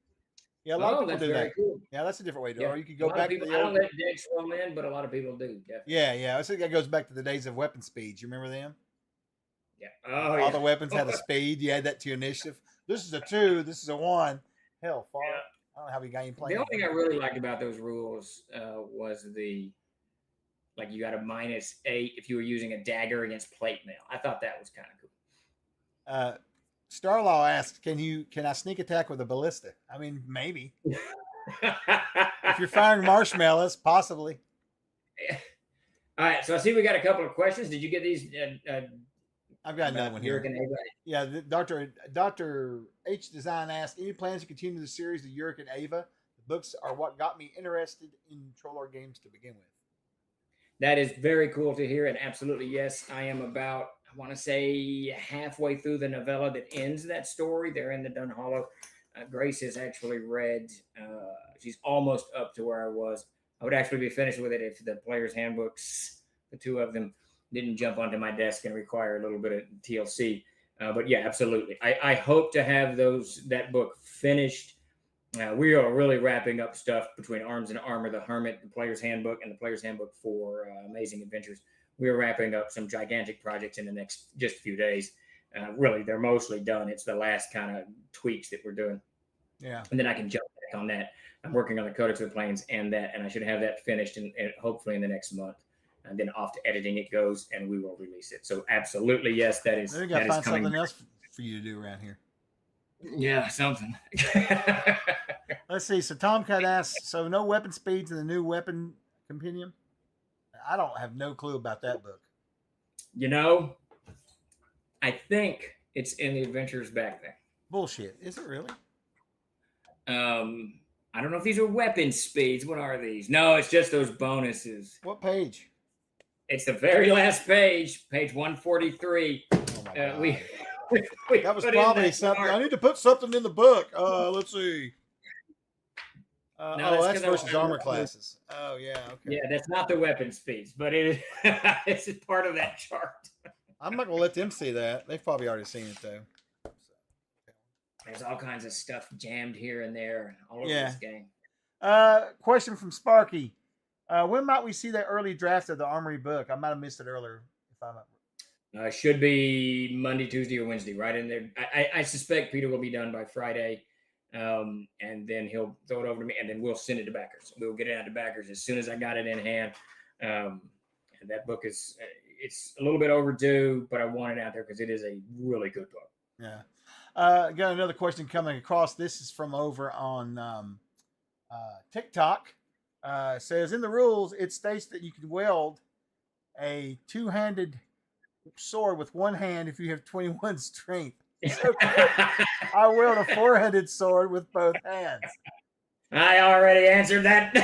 Yeah, a lot of people do that. Cool. Yeah, that's a different way to do it. Or you could go back to the I don't let dex roll in, but a lot of people do. Definitely. Yeah. I think that goes back to the days of weapon speeds. You remember them? Yeah. All the weapons had a speed. You add that to your initiative. This is a 2. This is a 1. Hell, far. Yeah. I don't know how we got you playing. The only thing I really liked about those rules was you got a -8 if you were using a dagger against plate mail. I thought that was kind of cool. Starlaw asks, can I sneak attack with a ballista? I mean, maybe. If you're firing marshmallows, possibly. All right, so I see we got a couple of questions. Did you get these? I've got another one here. Yeah, Dr. H Design asked, any plans to continue the series of Yurik and Ava? The books are what got me interested in Troll Lord games to begin with. That is very cool to hear, and absolutely, yes, I am about, I want to say, halfway through the novella that ends that story. They're in the Dunhollow. Grace has actually read, she's almost up to where I was. I would actually be finished with it if the player's handbooks, the 2 of them, didn't jump onto my desk and require a little bit of TLC. But yeah, absolutely. I hope to have that book finished. We are really wrapping up stuff between Arms and Armor, the Hermit, the Player's Handbook, and the Player's Handbook for Amazing Adventures. We're wrapping up some gigantic projects in the next just few days. Really, they're mostly done. It's the last kind of tweaks that we're doing. Yeah. And then I can jump back on that. I'm working on the Codex of the Plains and I should have that finished and hopefully in the next month. And then off to editing it goes, and we will release it. So absolutely, yes, that is. We got to find something else for you to do around here. Yeah, something. Let's see. So Tomcat asks, so no weapon speeds in the new weapon compendium? I don't have no clue about that book. I think it's in the Adventures back there. Bullshit. Is it really? I don't know if these are weapon speeds. What are these? No, it's just those bonuses. What page? It's the very last page 143. Oh my God. That was probably something. I need to put something in the book. Let's see. That's versus armor classes. Oh, yeah. Okay. Yeah, that's not the weapon speeds, but it's part of that chart. I'm not going to let them see that. They've probably already seen it, though. There's all kinds of stuff jammed here and there all over Yeah. this game. Question from Sparky. When might we see the early draft of the Armory book? I might have missed it earlier. If I'm not... Should be Monday, Tuesday, or Wednesday, right in there. I suspect Peter will be done by Friday, and then he'll throw it over to me, and then we'll send it to backers. We'll get it out to backers as soon as I got it in hand. And that book is it's a little bit overdue, but I want it out there because it is a really good book. Yeah. Got another question coming across. This is from over on TikTok. Says in the rules, it states that you can wield a two-handed sword with one hand if you have 21 strength. So I wield a four-handed sword with both hands. I already answered that.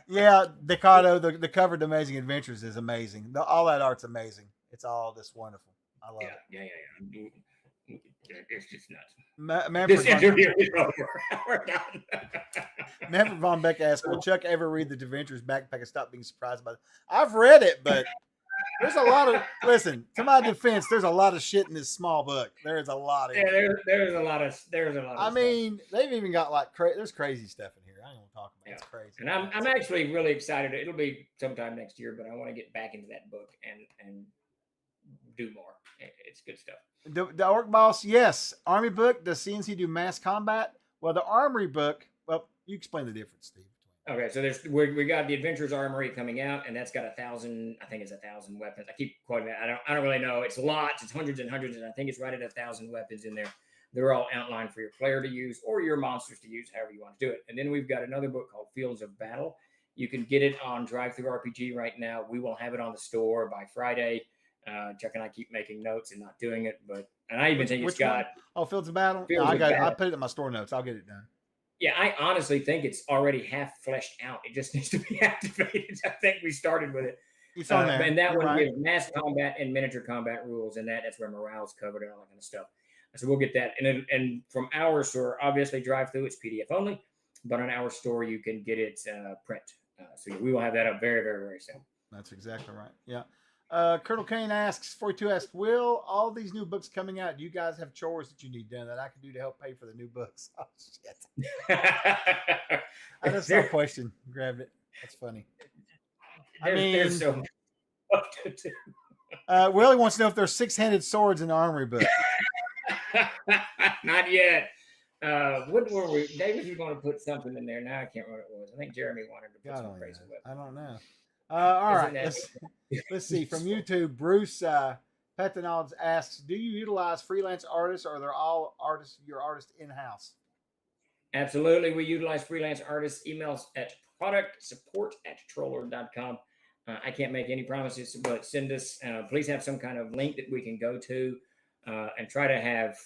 Yeah, Decado, the cover to Amazing Adventures is amazing. All that art's amazing. It's all just wonderful. I love it. Yeah. It's just nuts. Manfred This interview is over. We're done. Manfred Von Beck asked, will Chuck ever read the Adventures Backpack and stop being surprised by it? I've read it, but there's a lot of, listen, to my defense, there's a lot of shit in this small book. There is a lot of there's a lot of I mean, they've even got like there's crazy stuff in here. I don't want to talk about it. It's crazy. And I'm actually really excited. It'll be sometime next year, but I want to get back into that book and do more. It's good stuff. The Orc Boss, yes. Army book, does CNC do mass combat? Well, the Armory book, well, you explain the difference, Steve. Okay, so we got the Adventures Armory coming out, and that's got 1,000. I think it's 1,000 weapons. I keep quoting that. I don't really know. It's lots. It's hundreds and hundreds, and I think it's right at 1,000 weapons in there. They're all outlined for your player to use or your monsters to use, however you want to do it. And then we've got another book called Fields of Battle. You can get it on Drive-Thru RPG right now. We will have it on the store by Friday. Chuck and I keep making notes and not doing it, and I even think it's got Fields of Battle. I put it in my store notes. I'll get it done. Yeah, I honestly think it's already half fleshed out. It just needs to be activated. I think we started with it. It's on there. And that You're one right. gives mass combat and miniature combat rules, and that's where morale's covered and all that kind of stuff. So we'll get that. And from our store, obviously Drive-Thru, it's PDF only, but on our store you can get it print. So we will have that up very, very, very soon. That's exactly right. Yeah. Colonel Kane asks, 42 asks, will all these new books coming out, do you guys have chores that you need done that I can do to help pay for the new books? Oh, shit. I just saw a question. Grabbed it. That's funny. There's so much stuff to do. Willie wants to know if there's six-handed swords in the Armory book. Not yet. What were we? David was going to put something in there. Now I can't remember what it was. I think Jeremy wanted to put some crazy weapon. I don't know. All right. Let's see. From YouTube, Bruce Petanald asks, do you utilize freelance artists or are they all your artists in-house? Absolutely. We utilize freelance artists. Emails at productsupport@troller.com. I can't make any promises, but send us, please have some kind of link that we can go to and try to have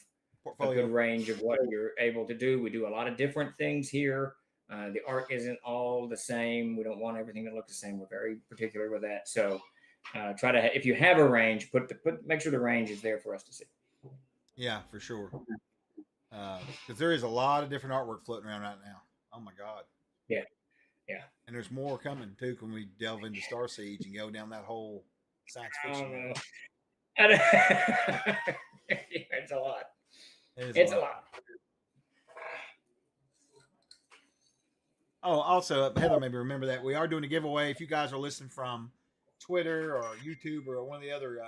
portfolio. A good range of what you're able to do. We do a lot of different things here. The art isn't all the same. We don't want everything to look the same. We're very particular with that. So try to, if you have a range, make sure the range is there for us to see. Yeah, for sure. Because there is a lot of different artwork floating around right now. Oh my God. Yeah. And there's more coming too when we delve into Star Siege and go down that whole science fiction. It's a lot. It's a lot. Oh, also, Heather, maybe remember that we are doing a giveaway. If you guys are listening from Twitter or YouTube or one of the other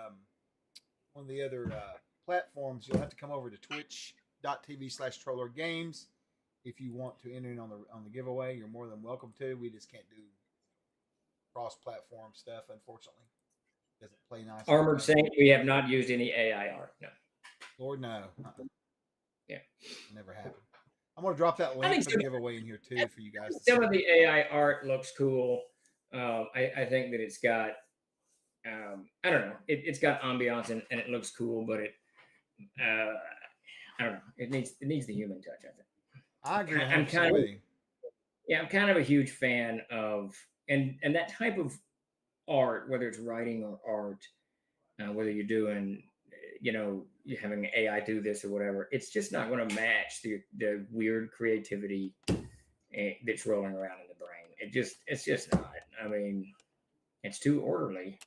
platforms, you'll have to come over to twitch.tv/trollergames. If you want to enter in on the giveaway, you're more than welcome to. We just can't do cross-platform stuff, unfortunately. Doesn't play nice. Armored Saint, we have not used any AI art. No. Lord, no. Yeah. Never happened. I'm going to drop that link for the giveaway in here too for you guys. Some of the AI art looks cool. I think that it's got, I don't know, it's got ambiance and it looks cool, but I don't know. It needs the human touch, I think. I agree. I'm kind of a huge fan of, and that type of art, whether it's writing or art, whether you're doing, you're having AI do this or whatever, it's just not going to match the weird creativity that's rolling around in the brain. It's just not. I mean, it's too orderly.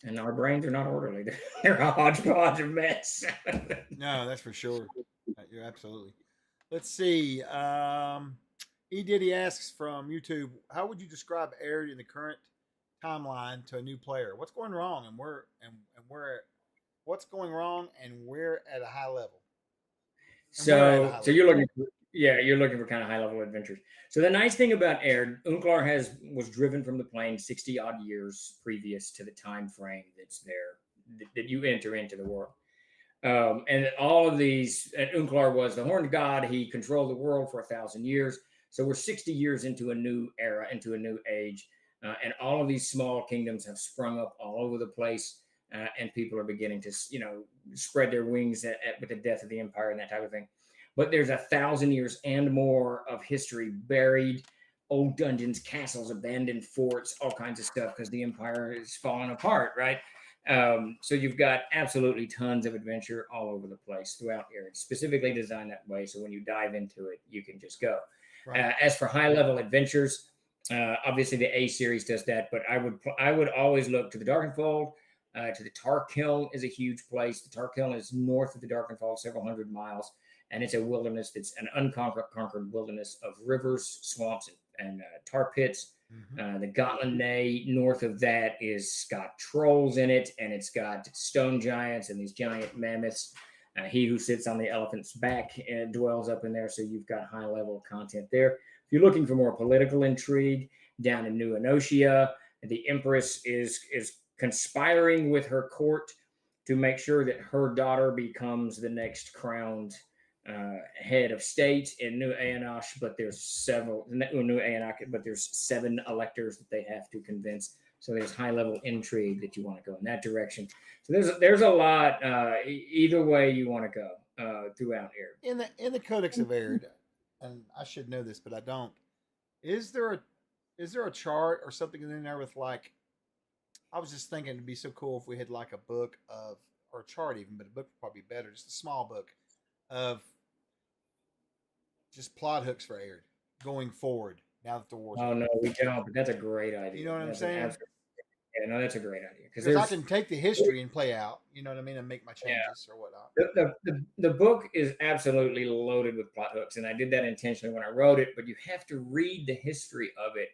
And our brains are not orderly. They're a hodgepodge of mess. No, that's for sure. You're absolutely. Let's see. E Diddy asks from YouTube, how would you describe Arid in the current timeline to a new player? What's going wrong, and where what's going wrong, and where at a high level? And we're at a high So level. you're looking for, yeah, you're looking for kind of high level adventures. So the nice thing about Air, Unklar was driven from the plane 60 odd years previous to the time frame that's there that you enter into the world. And all of these, and Unklar was the horned god. He controlled the world for 1,000 years. So we're 60 years into a new era, into a new age. And all of these small kingdoms have sprung up all over the place. And people are beginning to, spread their wings with the death of the empire and that type of thing. But there's 1,000 years and more of history buried, old dungeons, castles, abandoned forts, all kinds of stuff because the empire is falling apart, right? So you've got absolutely tons of adventure all over the place throughout here. It's specifically designed that way, so when you dive into it, you can just go. Right. As for high level adventures, obviously the A series does that, but I would always look to the Darkenfold. To the Tarkiln is a huge place. The Tarkiln is north of the Darkenfold, several hundred miles, and it's a wilderness that's an unconquered wilderness of rivers, swamps, and tar pits. The Gotland Nay north of that is got trolls in it, and it's got stone giants and these giant mammoths. He who sits on the elephant's back dwells up in there, so you've got high level content there. If you're looking for more political intrigue, down in New Enosia, the Empress is conspiring with her court to make sure that her daughter becomes the next crowned head of state in New Aenosh, but there's there's 7 electors that they have to convince. So there's high level intrigue that you want to go in that direction. So there's a lot either way you want to go throughout here. In the Codex of Arid, and I should know this, but I don't. Is there a chart or something in there with like? I was just thinking it'd be so cool if we had like a book of, or a chart even, but a book would probably be better, just a small book of just plot hooks for Arid going forward now that the war's Oh over. no, we don't. But that's a great idea. You know what I'm That's saying? Yeah, no, that's a great idea Because I can take the history and play out, you know what I mean, and make my changes or whatnot. the book is absolutely loaded with plot hooks, and I did that intentionally when I wrote it. But you have to read the history of it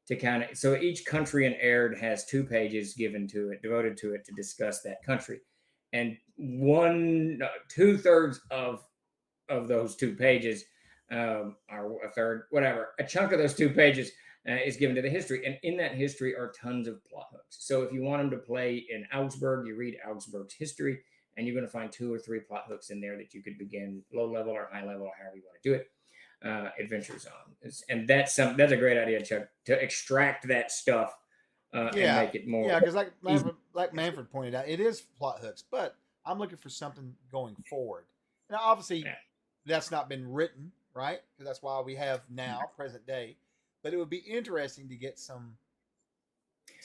to kind of. So each country in Arid has 2 pages devoted to it to discuss that country, and 2/3 of those 2 pages, or a third, whatever, a chunk of those 2 pages is given to the history. And in that history are tons of plot hooks. So if you want them to play in Augsburg, you read Augsburg's history, and you're going to find 2 or 3 plot hooks in there that you could begin low level or high level or however you want to do it. Adventures on. And that's a great idea, Chuck, to extract that stuff and make it more. Yeah, because like Manfred pointed out, it is plot hooks, but I'm looking for something going forward. Now, obviously, that's not been written, right? Because that's why we have now, present day. But it would be interesting to get some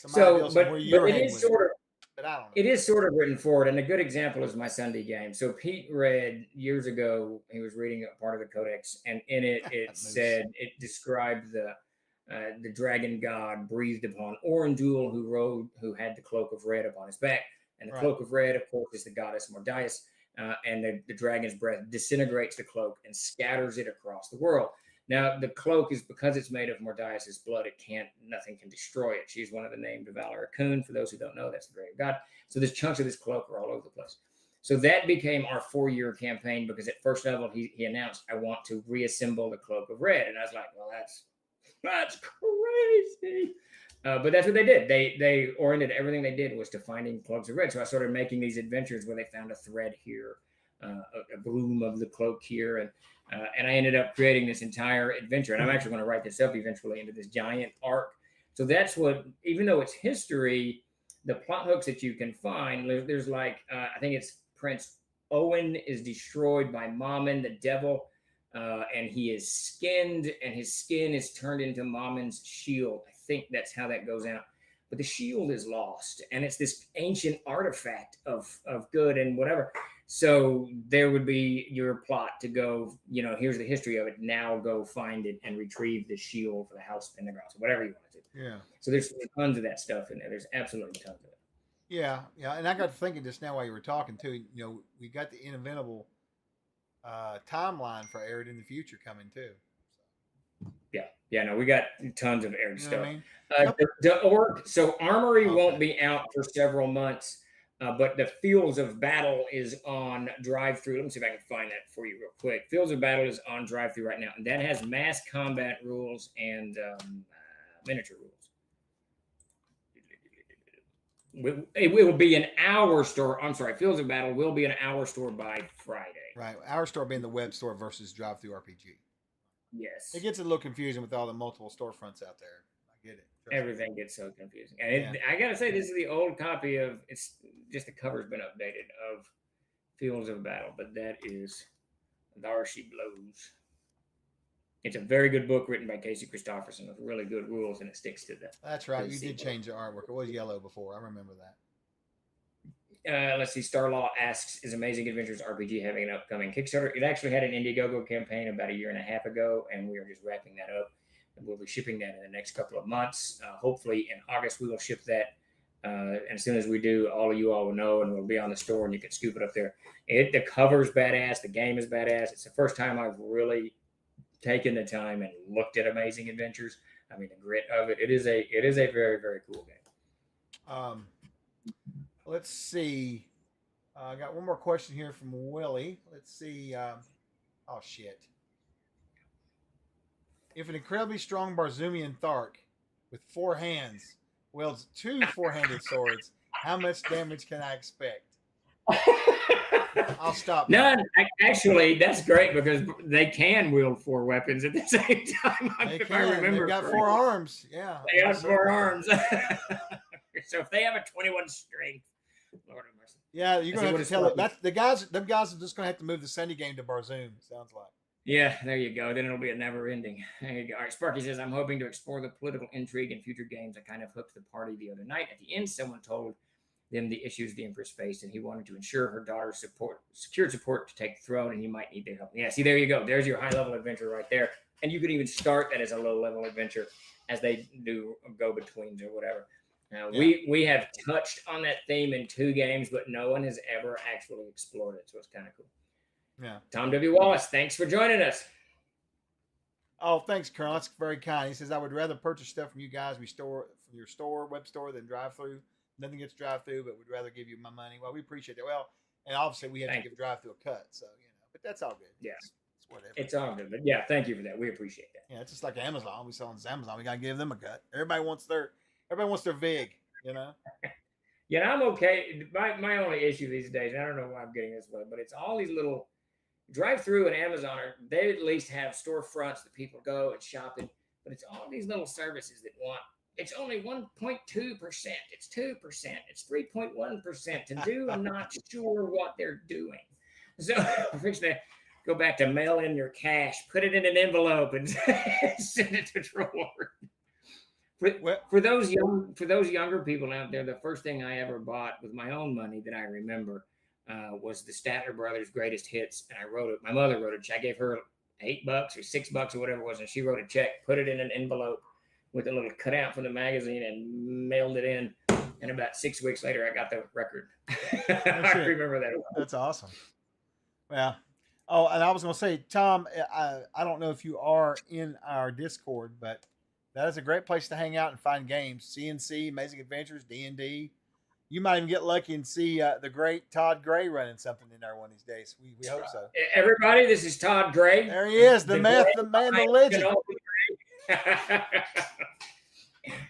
ideas but where you're it heading is with sort of. But I don't know. It is sort of written forward, and a good example is my Sunday game. So Pete read years ago. He was reading a part of the Codex, and in it it described the dragon god breathed upon Orandul, who had the cloak of red upon his back, and the cloak of red, of course, is the goddess Mordias, and the dragon's breath disintegrates the cloak and scatters it across the world. Now, the cloak is, because it's made of Mordias' blood, nothing can destroy it. She's one of the named Valor Akun. For those who don't know, that's the very god. So there's chunks of this cloak are all over the place. So that became our 4-year campaign, because at first level, he announced, I want to reassemble the Cloak of Red. And I was like, well, that's crazy. But that's what they did. They oriented everything they did was to finding Cloaks of Red. So I started making these adventures where they found a thread here, a bloom of the cloak here, and I ended up creating this entire adventure. And I'm actually going to write this up eventually into this giant arc. So that's what, even though it's history, the plot hooks that you can find, there's like, I think it's Prince Owen is destroyed by Mammon, the devil, and he is skinned, and his skin is turned into Mammon's shield. I think that's how that goes out. But the shield is lost, and it's this ancient artifact of good and whatever. So there would be your plot to go, here's the history of it. Now go find it and retrieve the shield for the House of Pendergrass, or whatever you want to do. Yeah. So there's tons of that stuff in there. There's absolutely tons of it. Yeah, yeah, and I got to thinking just now while you were talking too. You know, we got the inventable timeline for Arid in the future coming too. Yeah, no, we got tons of aired You know what stuff. I mean? Yep. So Armory won't Okay. be out for several months, but the Fields of Battle is on drive through. Let me see if I can find that for you real quick. Fields of Battle is on drive through right now, and that has mass combat rules and miniature rules. It will be an hour store. I'm sorry, Fields of Battle will be an hour store by Friday. Right. Our store being the web store versus drive through RPG. Yes. It gets a little confusing with all the multiple storefronts out there. I get it. Trust me. Everything gets so confusing. And I gotta say, this is the old copy of it's just the cover's been updated of Fields of Battle, but that is There She Blows. It's a very good book written by Casey Christopherson with really good rules, and it sticks to that. That's right. You did change the artwork. It was yellow before. I remember that. Let's see. Starlaw asks, "Is Amazing Adventures RPG having an upcoming Kickstarter?" It actually had an Indiegogo campaign about a year and a half ago, and we are just wrapping that up. And we'll be shipping that in the next couple of months. Hopefully, in August, we will ship that. And as soon as we do, all of you all will know, and we'll be on the store, and you can scoop it up there. The cover's badass. The game is badass. It's the first time I've really taken the time and looked at Amazing Adventures. I mean, the grit of it. It is a very, very cool game. Let's see. I got one more question here from Willie. Let's see. Oh shit! If an incredibly strong Barzoomian Thark with 4 hands wields 2 4-handed swords, how much damage can I expect? I'll stop. None. Actually, that's great because they can wield 4 weapons at the same time. If I remember, they've got 4 arms. Yeah, they got 4 arms. So if they have a 21 strength, Lord have mercy. Yeah, you're gonna have to tell it. That's the guys. Them guys are just gonna have to move the Sunday game to Barzoom. Sounds like. Yeah, there you go. Then it'll be a never ending. There you go. All right, Sparky says, "I'm hoping to explore the political intrigue in future games. I kind of hooked the party the other night. At the end, someone told them the issues the Empress faced, and he wanted to ensure her daughter's secured support to take the throne, and he might need their help." Yeah, see, there you go. There's your high-level adventure right there. And you could even start that as a low-level adventure as they do go-betweens or whatever. Now, we have touched on that theme in 2 games, but no one has ever actually explored it, so it's kind of cool. Yeah. Tom W. Wallace, thanks for joining us. Oh, thanks, Colonel. That's very kind. He says, "I would rather purchase stuff from you guys, from your store, web store, than drive through. Nothing gets drive through, but would rather give you my money." Well, we appreciate that. Well, and obviously we have to give drive through a cut, so but that's all good. Yeah, it's whatever. It's all good, but yeah, thank you for that. We appreciate that. Yeah, it's just like Amazon. We sell on Amazon. We gotta give them a cut. Everybody wants their vig. Yeah, I'm okay. My only issue these days, and I don't know why I'm getting this way, but it's all these little drive-through and Amazon they at least have storefronts that people go and shop in, but it's all these little services that want it's only 1.2%, it's 2%, it's 3.1% to do. I'm not sure what they're doing. So I'm fixing to go back to mail in your cash, put it in an envelope, and send it to drawer. For those younger people out there, the first thing I ever bought with my own money that I remember was the Statler Brothers Greatest Hits, and I wrote it. My mother wrote a check. I gave her $8 or $6 or whatever it was, and she wrote a check, put it in an envelope with a little cutout from the magazine, and mailed it in. And about 6 weeks later, I got the record. I remember that. That's awesome. Well, oh, and I was going to say, Tom, I don't know if you are in our Discord, but that is a great place to hang out and find games. CNC, Amazing Adventures, D&D. You might even get lucky and see the great Todd Gray running something in there one of these days. We hope so. Everybody, this is Todd Gray. There he is, the man, the legend.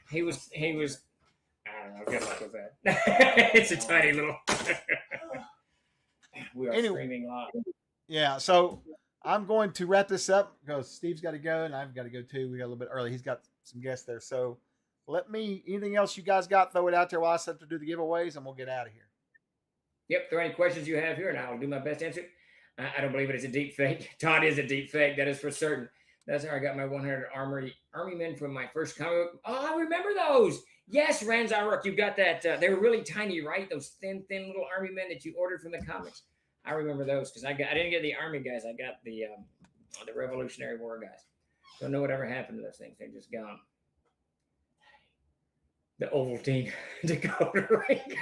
He was. I don't know. Good luck with that. It's a tiny little. We are streaming live. Yeah, so I'm going to wrap this up because Steve's got to go and I've got to go too. We got a little bit early. He's got some guests there, so. Anything else you guys got, throw it out there while I set to do the giveaways, and we'll get out of here. Yep, if there are any questions you have here, and I'll do my best to answer it. I don't believe it is a deep fake. Todd is a deep fake, that is for certain. That's how I got my 100 Army men from my first comic book. Oh, I remember those. Yes, Ranzaruk, you got that. They were really tiny, right? Those thin little Army men that you ordered from the comics. I remember those because I didn't get the Army guys. I got the Revolutionary War guys. Don't know whatever happened to those things. They're just gone. the Ovaltine Dakota rink.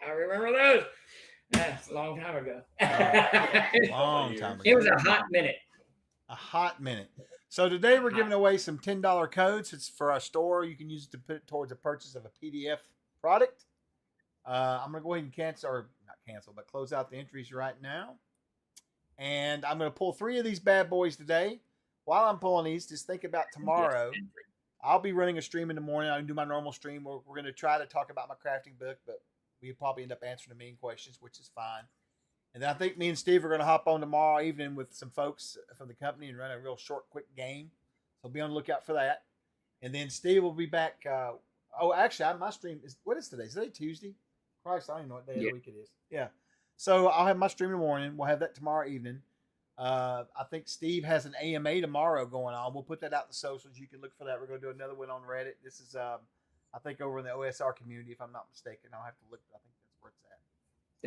I remember those. That's a long time ago. Long time It ago. was a hot minute. A hot minute. So today we're giving away some $10 codes. It's for our store. You can use it to put it towards the purchase of a PDF product. I'm going to go ahead and cancel, or not cancel, but close out the entries right now. And I'm going to pull 3 of these bad boys today. While I'm pulling these, just think about tomorrow. I'll be running a stream in the morning. I'll do my normal stream. We're going to try to talk about my crafting book, but we probably end up answering the main questions, which is fine. And then I think me and Steve are going to hop on tomorrow evening with some folks from the company and run a real short, quick game. So be on the lookout for that. And then Steve will be back. Actually, my stream is, what is today? Is today Tuesday? Christ, I don't even know what day of the week it is. Yeah. So I'll have my stream in the morning. We'll have that tomorrow evening. I think Steve has an AMA tomorrow going on. We'll put that out in the socials. You can look for that. We're going to do another one on Reddit. This is, I think, over in the OSR community, if I'm not mistaken. I'll have to look. I think that's where it's at.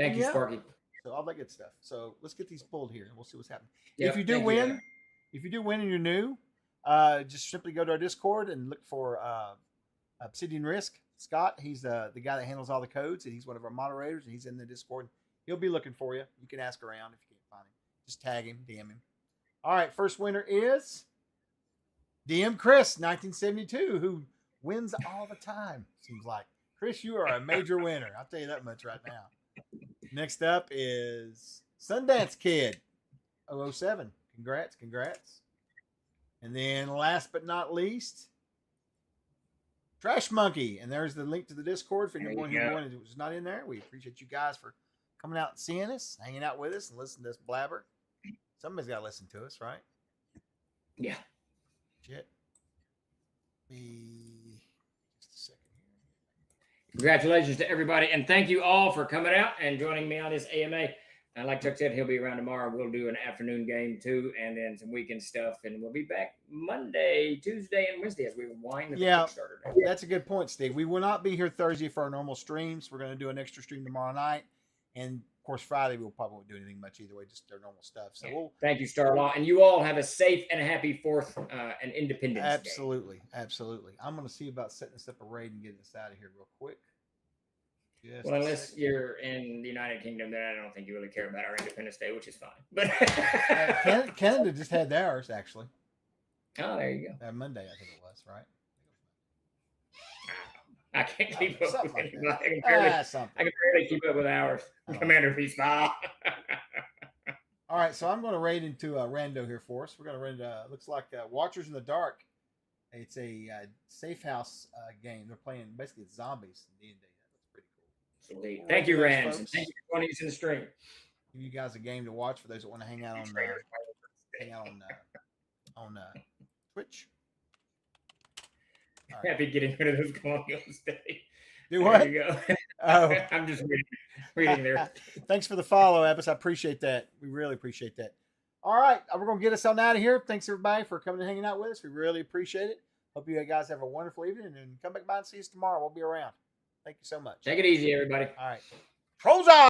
Thank you, Sparky. So all that good stuff. So let's get these pulled here, and we'll see what's happening. Yep, if you do win and you're new, just simply go to our Discord and look for Obsidian Risk. Scott, he's the guy that handles all the codes, and he's one of our moderators, and he's in the Discord. He'll be looking for you. You can ask around if you can't find him. Just tag him, DM him. All right, first winner is DM Chris, 1972, who wins all the time, seems like. Chris, you are a major winner. I'll tell you that much right now. Next up is Sundance Kid, 007. Congrats. And then last but not least, Trash Monkey. And there's the link to the Discord for anyone who was not in there. We appreciate you guys for coming out and seeing us, hanging out with us, and listening to us blabber. Somebody's got to listen to us, right? Yeah. Shit. Just a second here. Congratulations to everybody, and thank you all for coming out and joining me on this AMA. And like Chuck said, he'll be around tomorrow. We'll do an afternoon game too, and then some weekend stuff, and we'll be back Monday, Tuesday, and Wednesday as we wind the Kickstarter down. That's a good point, Steve. We will not be here Thursday for our normal streams. We're going to do an extra stream tomorrow night, and of course Friday we'll probably won't do anything much either way, just their normal stuff. So thank you, Starlaw, and you all have a safe and happy 4th and Independence Day. Absolutely. I'm going to see about setting us up a raid and getting us out of here real quick. Well, unless you're in the United Kingdom, then I don't think you really care about our Independence Day, which is fine. But Canada just had theirs, actually. Oh, there you go. Monday, I think it was, right? I can't keep up with like anybody. I can barely keep up with ours. Commander Peace Smile. All right, so I'm going to raid into Rando here for us. We're going to raid, looks like Watchers in the Dark. It's a safe house game. They're playing basically zombies in D&D. Sweet. Thank you, Rams, and thank you for joining us in the stream. Give you guys a game to watch for those that want to hang out on Twitch. Right. Happy getting rid of those colonials today. Do what? There you go. Oh, I'm just reading there. Thanks for the follow, Ebbs. I appreciate that. We really appreciate that. All right, we're going to get us on out of here. Thanks, everybody, for coming and hanging out with us. We really appreciate it. Hope you guys have a wonderful evening, and come back by and see us tomorrow. We'll be around. Thank you so much. Take it easy, everybody. All right. Trolls out!